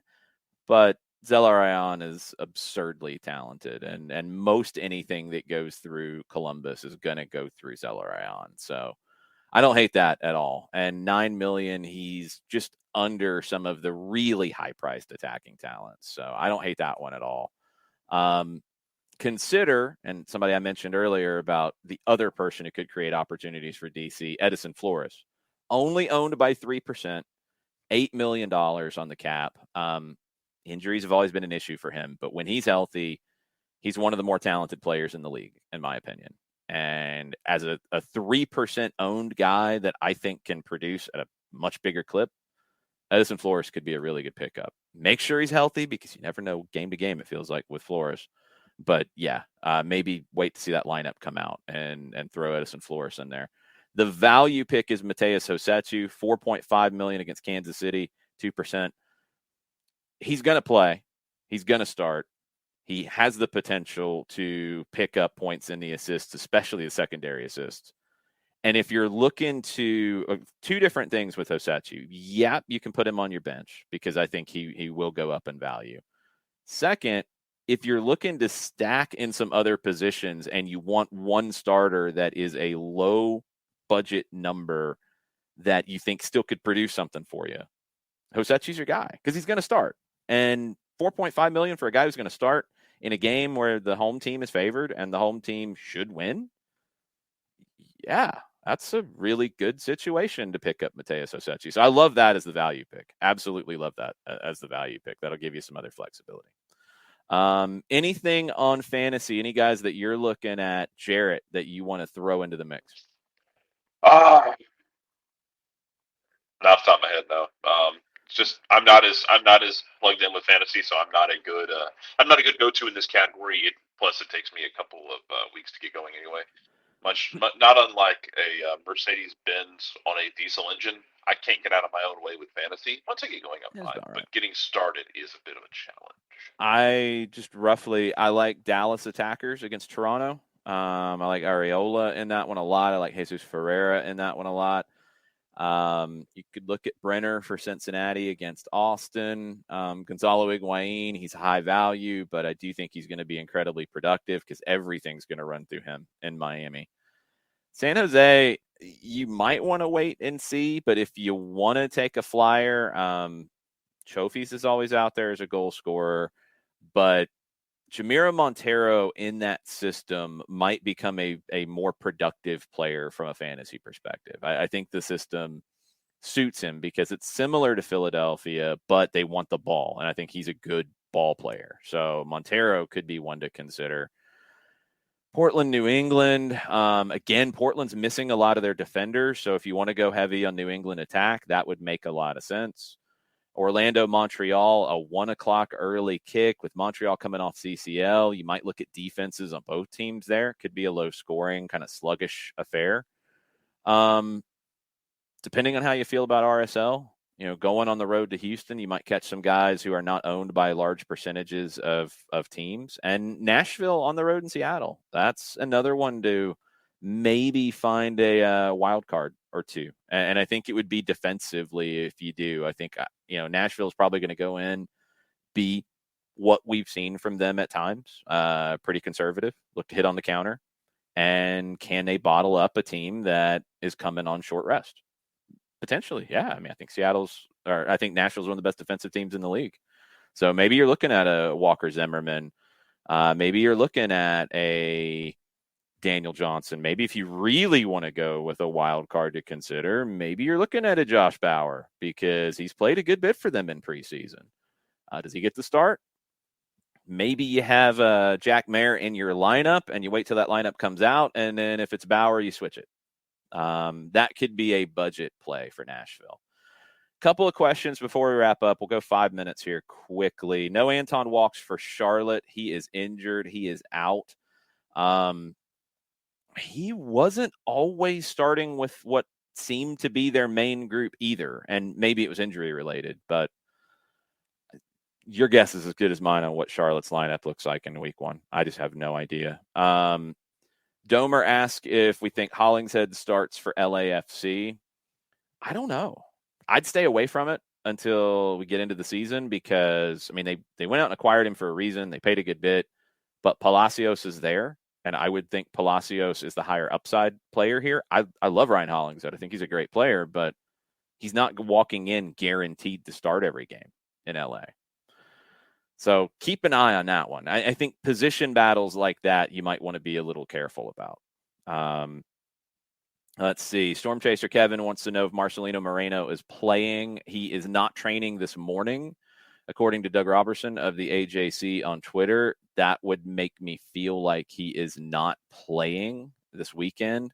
but Zelarayan is absurdly talented, and most anything that goes through Columbus is going to go through Zelarayan. So I don't hate that at all. And $9 million, he's just under some of the really high-priced attacking talents. So I don't hate that one at all. Consider, and somebody I mentioned earlier about the other person who could create opportunities for DC, Edison Flores, only owned by 3%, $8 million on the cap. Injuries have always been an issue for him, but when he's healthy, he's one of the more talented players in the league, in my opinion. And as a 3% owned guy that I think can produce at a much bigger clip, Edison Flores could be a really good pickup. Make sure he's healthy, because you never know game to game, it feels like, with Flores. But yeah, maybe wait to see that lineup come out and throw Edison Flores in there. The value pick is Mateus Hosetu, $4.5 million against Kansas City, 2%. He's going to play. He's going to start. He has the potential to pick up points in the assists, especially the secondary assists. And if you're looking to two different things with Hosetu, yeah, you can put him on your bench because I think he will go up in value. Second, if you're looking to stack in some other positions and you want one starter that is a low budget number that you think still could produce something for you, Hosetu's your guy because he's going to start. And $4.5 million for a guy who's going to start in a game where the home team is favored and the home team should win. Yeah, that's a really good situation to pick up Mateus Hosetu. So I love that as the value pick. Absolutely love that as the value pick. That'll give you some other flexibility. Anything on fantasy? Any guys that you're looking at, Jarrett, that you want to throw into the mix? Not off the top of my head, no. It's just I'm not as plugged in with fantasy, so I'm not a good go-to in this category. Plus, it takes me a couple of weeks to get going anyway. Not unlike a Mercedes-Benz on a diesel engine. I can't get out of my own way with fantasy. Once I get going, I'm fine. Right. But getting started is a bit of a challenge. I like Dallas attackers against Toronto. I like Areola in that one a lot. I like Jesus Ferreira in that one a lot. You could look at Brenner for Cincinnati against Austin. Gonzalo Higuain, he's high value, but I do think he's going to be incredibly productive because everything's going to run through him in Miami. San Jose, you might want to wait and see, but if you want to take a flyer, Chofis is always out there as a goal scorer, but Jamiro Montero in that system might become a more productive player from a fantasy perspective. I think the system suits him because it's similar to Philadelphia, but they want the ball, and I think he's a good ball player. So Montero could be one to consider. Portland, New England. Again, Portland's missing a lot of their defenders, so if you want to go heavy on New England attack, that would make a lot of sense. Orlando, Montreal, a 1:00 early kick with Montreal coming off CCL. You might look at defenses on both teams there. Could be a low-scoring, kind of sluggish affair. Depending on how you feel about RSL, going on the road to Houston, you might catch some guys who are not owned by large percentages of teams. And Nashville on the road in Seattle. That's another one to maybe find a wild card or two. And I think it would be defensively if you do. I think, Nashville's probably going to go in, be what we've seen from them at times, pretty conservative, look to hit on the counter. And can they bottle up a team that is coming on short rest? Potentially, yeah. I think Nashville's one of the best defensive teams in the league. So maybe you're looking at a Walker Zimmerman. Maybe you're looking at a Daniel Johnson. Maybe if you really want to go with a wild card to consider, maybe you're looking at a Josh Bauer because he's played a good bit for them in preseason. Does he get to start? Maybe you have Jack Mayer in your lineup and you wait till that lineup comes out. And then if it's Bauer, you switch it. That could be a budget play for Nashville. Couple of questions before we wrap up. We'll go 5 minutes here quickly. No Anton Walks for Charlotte. He is injured. He is out. He wasn't always starting with what seemed to be their main group either. And maybe it was injury related, but your guess is as good as mine on what Charlotte's lineup looks like in week 1. I just have no idea. Domer asked if we think Hollingshead starts for LAFC. I don't know. I'd stay away from it until we get into the season because, I mean, they went out and acquired him for a reason. They paid a good bit, but Palacios is there, and I would think Palacios is the higher upside player here. I love Ryan Hollingshead. I think he's a great player, but he's not walking in guaranteed to start every game in LA. So keep an eye on that one. I think position battles like that you might want to be a little careful about. Let's see. Storm Chaser Kevin wants to know if Marcelino Moreno is playing. He is not training this morning, according to Doug Robertson of the AJC on Twitter. That would make me feel like he is not playing this weekend.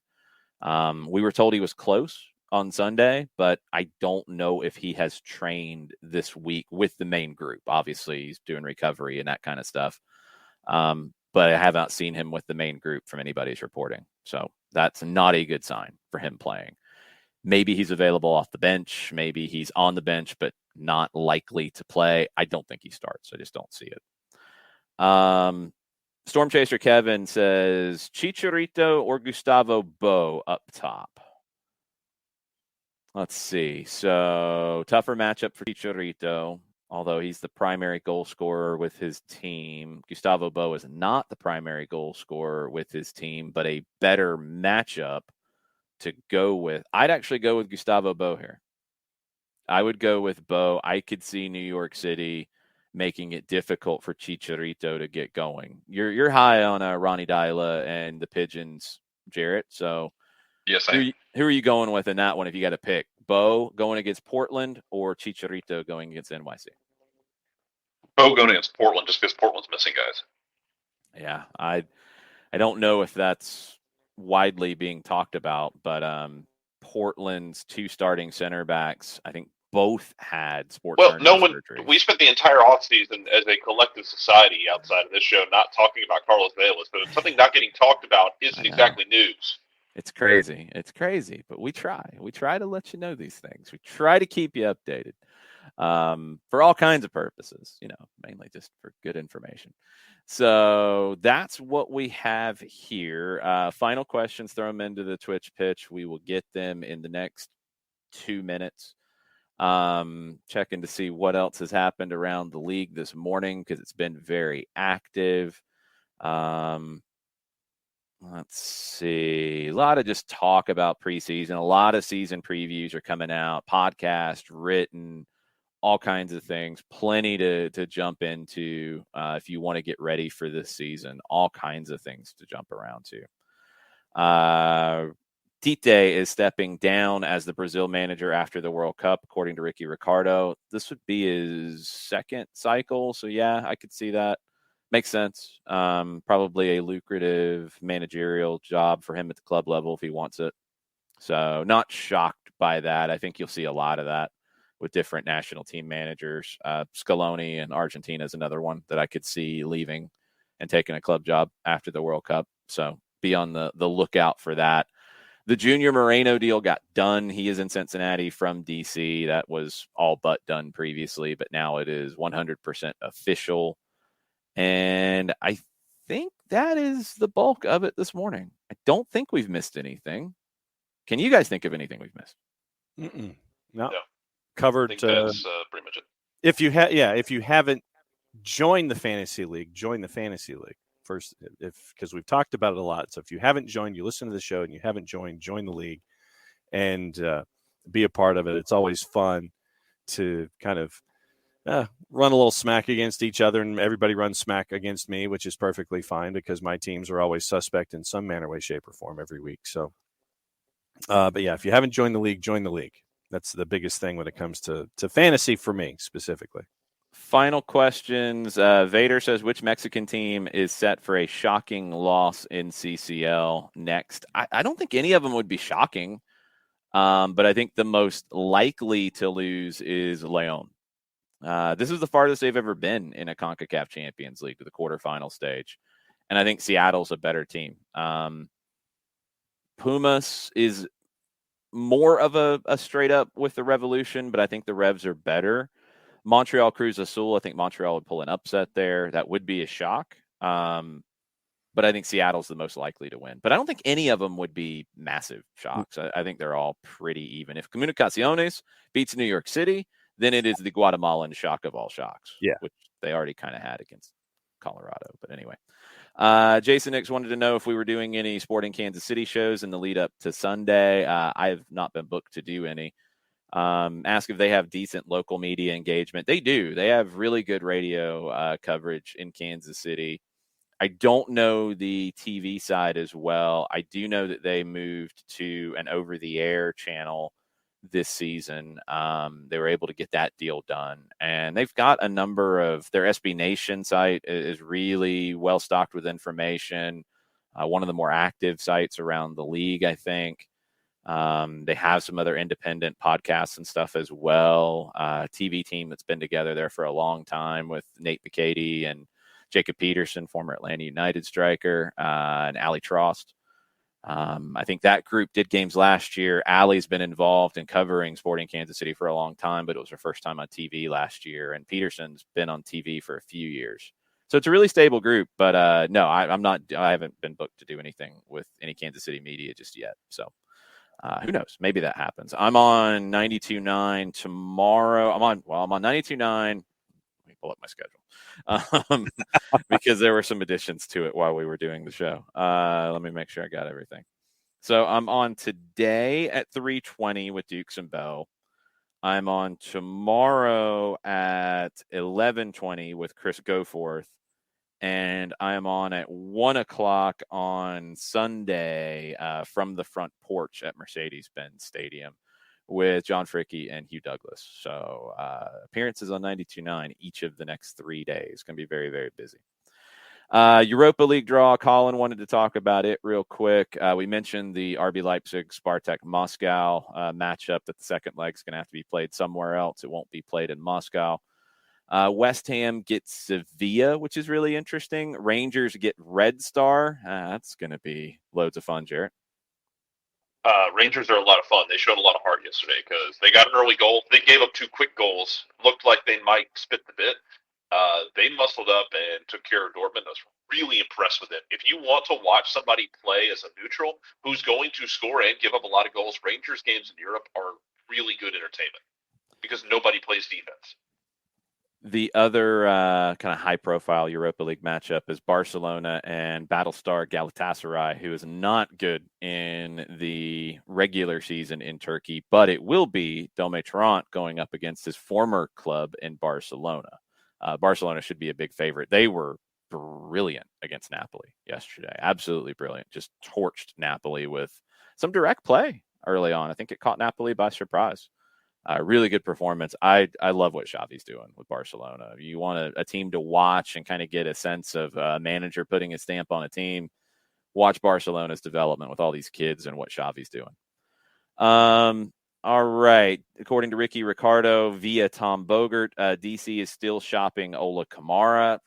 We were told he was close on Sunday, but I don't know if he has trained this week with the main group. Obviously, he's doing recovery and that kind of stuff. But I have not seen him with the main group from anybody's reporting. So that's not a good sign for him playing. Maybe he's available off the bench. Maybe he's on the bench, but not likely to play. I don't think he starts. I just don't see it. Storm Chaser Kevin says, Chicharito or Gustavo Bo up top? Let's see. So tougher matchup for Chicharito, although he's the primary goal scorer with his team. Gustavo Bo is not the primary goal scorer with his team, but a better matchup to go with. I'd actually go with Gustavo Bo here. I would go with Bo. I could see New York City making it difficult for Chicharito to get going. You're high on Ronnie Dyla and the Pigeons, Jarrett. So yes, who are you going with in that one if you got to pick? Bo going against Portland or Chicharito going against NYC? Bo going against Portland just because Portland's missing guys. Yeah, I don't know if that's widely being talked about, but Portland's 2 starting center backs, I think both had sports surgery. We spent the entire offseason as a collective society outside of this show not talking about Carlos Vela, so something not getting talked about isn't exactly news. It's crazy. It's crazy, but we try. We try to let you know these things. We try to keep you updated for all kinds of purposes, mainly just for good information. So that's what we have here. Final questions, throw them into the Twitch pitch. We will get them in the next 2 minutes. Checking to see what else has happened around the league this morning because it's been very active. Let's see. A lot of just talk about preseason. A lot of season previews are coming out, podcast, written, all kinds of things. Plenty to jump into if you want to get ready for this season. All kinds of things to jump around to. Tite is stepping down as the Brazil manager after the World Cup, according to Ricky Ricardo. This would be his second cycle. So, yeah, I could see that. Makes sense. Probably a lucrative managerial job for him at the club level if he wants it. So not shocked by that. I think you'll see a lot of that with different national team managers. Scaloni in Argentina is another one that I could see leaving and taking a club job after the World Cup. So be on the lookout for that. The Junior Moreno deal got done. He is in Cincinnati from DC. That was all but done previously, but now it is 100% official. And I think that is the bulk of it this morning. I don't think we've missed anything. Can you guys think of anything we've missed? No. Covered. I think that's pretty much it. If you haven't joined the fantasy league, join the fantasy league first. Because we've talked about it a lot. So if you haven't joined, you listen to the show and you haven't joined, join the league and be a part of it. It's always fun to kind of run a little smack against each other, and everybody runs smack against me, which is perfectly fine because my teams are always suspect in some manner, way, shape, or form every week. So, but yeah, if you haven't joined the league, join the league. That's the biggest thing when it comes to fantasy for me specifically. Final questions. Vader says, which Mexican team is set for a shocking loss in CCL next? I don't think any of them would be shocking, but I think the most likely to lose is Leon. This is the farthest they've ever been in a CONCACAF Champions League to the quarterfinal stage. And I think Seattle's a better team. Pumas is more of a straight up with the Revolution, but I think the Revs are better. Montreal Cruz Azul, I think Montreal would pull an upset there. That would be a shock. But I think Seattle's the most likely to win. But I don't think any of them would be massive shocks. I think they're all pretty even. If Comunicaciones beats New York City, then it is the Guatemalan shock of all shocks, which they already kind of had against Colorado. But anyway, Jason Nix wanted to know if we were doing any Sporting Kansas City shows in the lead up to Sunday. I have not been booked to do any. Ask if they have decent local media engagement. They do. They have really good radio coverage in Kansas City. I don't know the TV side as well. I do know that they moved to an over-the-air channel this season. They were able to get that deal done. And they've got a number of their SB Nation site is really well stocked with information. One of the more active sites around the league, I think. They have some other independent podcasts and stuff as well. TV team that's been together there for a long time with Nate McCady and Jacob Peterson, former Atlanta United striker, and Ali Trost. I think that group did games last year. Allie's been involved in covering Sporting Kansas City for a long time, but it was her first time on TV last year. And Peterson's been on TV for a few years. So it's a really stable group, but no, I haven't been booked to do anything with any Kansas City media just yet. So who knows? Maybe that happens. I'm on 92.9 tomorrow. I'm on 92.9. Let me pull up my schedule because there were some additions to it while we were doing the show. Let me make sure I got everything. So I'm on today at 3:20 with Dukes and Bell. I'm on tomorrow at 11:20 with Chris Goforth. And I'm on at 1:00 on Sunday from the front porch at Mercedes-Benz Stadium with John Fricke and Hugh Douglas. So appearances on 92.9 each of the next 3 days. Going to be very, very busy. Europa League draw. Colin wanted to talk about it real quick. We mentioned the RB Leipzig Spartak Moscow matchup that the second leg is going to have to be played somewhere else. It won't be played in Moscow. West Ham gets Sevilla, which is really interesting. Rangers get Red Star. That's going to be loads of fun, Jarrett. Rangers are a lot of fun. They showed a lot of heart yesterday because they got an early goal. They gave up 2 quick goals. Looked like they might spit the bit. They muscled up and took care of Dortmund. I was really impressed with it. If you want to watch somebody play as a neutral who's going to score and give up a lot of goals, Rangers games in Europe are really good entertainment because nobody plays defense. The other kind of high-profile Europa League matchup is Barcelona and Battlestar Galatasaray, who is not good in the regular season in Turkey, but it will be Dome Tarrant going up against his former club in Barcelona. Barcelona should be a big favorite. They were brilliant against Napoli yesterday. Absolutely brilliant. Just torched Napoli with some direct play early on. I think it caught Napoli by surprise. Really good performance. I love what Xavi's doing with Barcelona. You want a team to watch and kind of get a sense of a manager putting a stamp on a team. Watch Barcelona's development with all these kids and what Xavi's doing. All right. According to Ricky Ricardo via Tom Bogert, DC is still shopping Ola Kamara.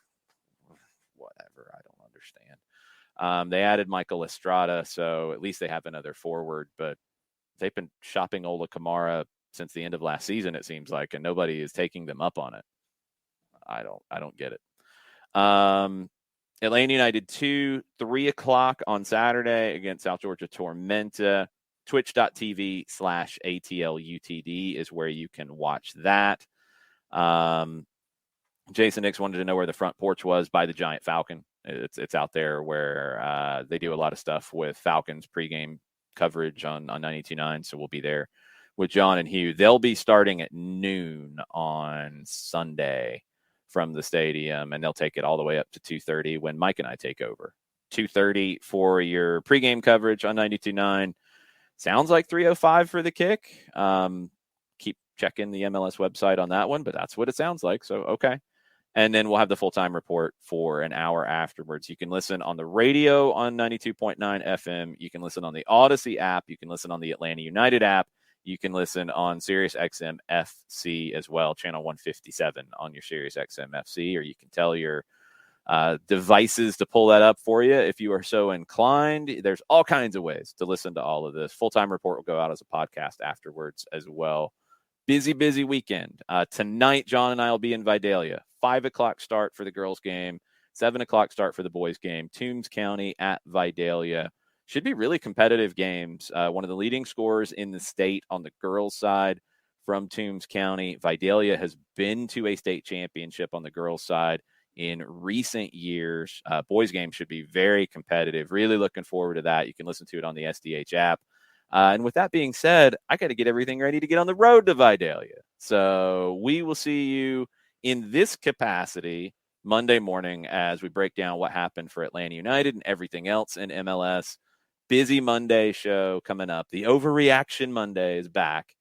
Whatever. I don't understand. They added Michael Estrada, so at least they have another forward, but they've been shopping Ola Kamara since the end of last season, it seems like, and nobody is taking them up on it. I don't get it. Atlanta United 2, 3:00 on Saturday against South Georgia Tormenta. Twitch.tv/ATLUTD is where you can watch that. Jason Nix wanted to know where the front porch was by the Giant Falcon. It's out there where they do a lot of stuff with Falcons pregame coverage on 92.9, so we'll be there with John and Hugh. They'll be starting at noon on Sunday from the stadium, and they'll take it all the way up to 2:30 when Mike and I take over. 2:30 for your pregame coverage on 92.9. Sounds like 3:05 for the kick. Keep checking the MLS website on that one, but that's what it sounds like. So, okay. And then we'll have the full-time report for an hour afterwards. You can listen on the radio on 92.9 FM. You can listen on the Odyssey app. You can listen on the Atlanta United app. You can listen on Sirius XM FC as well, channel 157 on your Sirius XM FC, or you can tell your devices to pull that up for you if you are so inclined. There's all kinds of ways to listen to all of this. Full-time report will go out as a podcast afterwards as well. Busy weekend. Tonight, John and I will be in Vidalia. 5 o'clock start for the girls' game, 7 o'clock start for the boys' game. Toombs County at Vidalia. Should be really competitive games. One of the leading scorers in the state on the girls' side from Toombs County. Vidalia has been to a state championship on the girls' side in recent years. Boys' game should be very competitive. Really looking forward to that. You can listen to it on the SDH app. And with that being said, I got to get everything ready to get on the road to Vidalia. So we will see you in this capacity Monday morning as we break down what happened for Atlanta United and everything else in MLS. Busy Monday show coming up. The Overreaction Monday is back,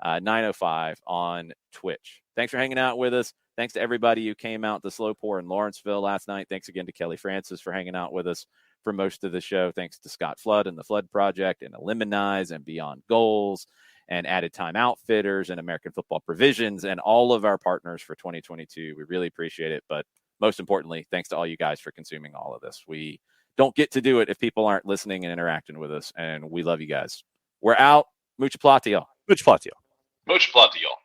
9:05 on Twitch. Thanks for hanging out with us. Thanks to everybody who came out to Slow Pour in Lawrenceville last night. Thanks again to Kelly Francis for hanging out with us for most of the show. Thanks to Scott Flood and the Flood Project and Eliminize and Beyond Goals and Added Time Outfitters and American Football Provisions and all of our partners for 2022. We really appreciate it. But most importantly, thanks to all you guys for consuming all of this. We don't get to do it if people aren't listening and interacting with us, and we love you guys. We're out. Mucha plata, y'all. Much plot to you. Much plot to y'all.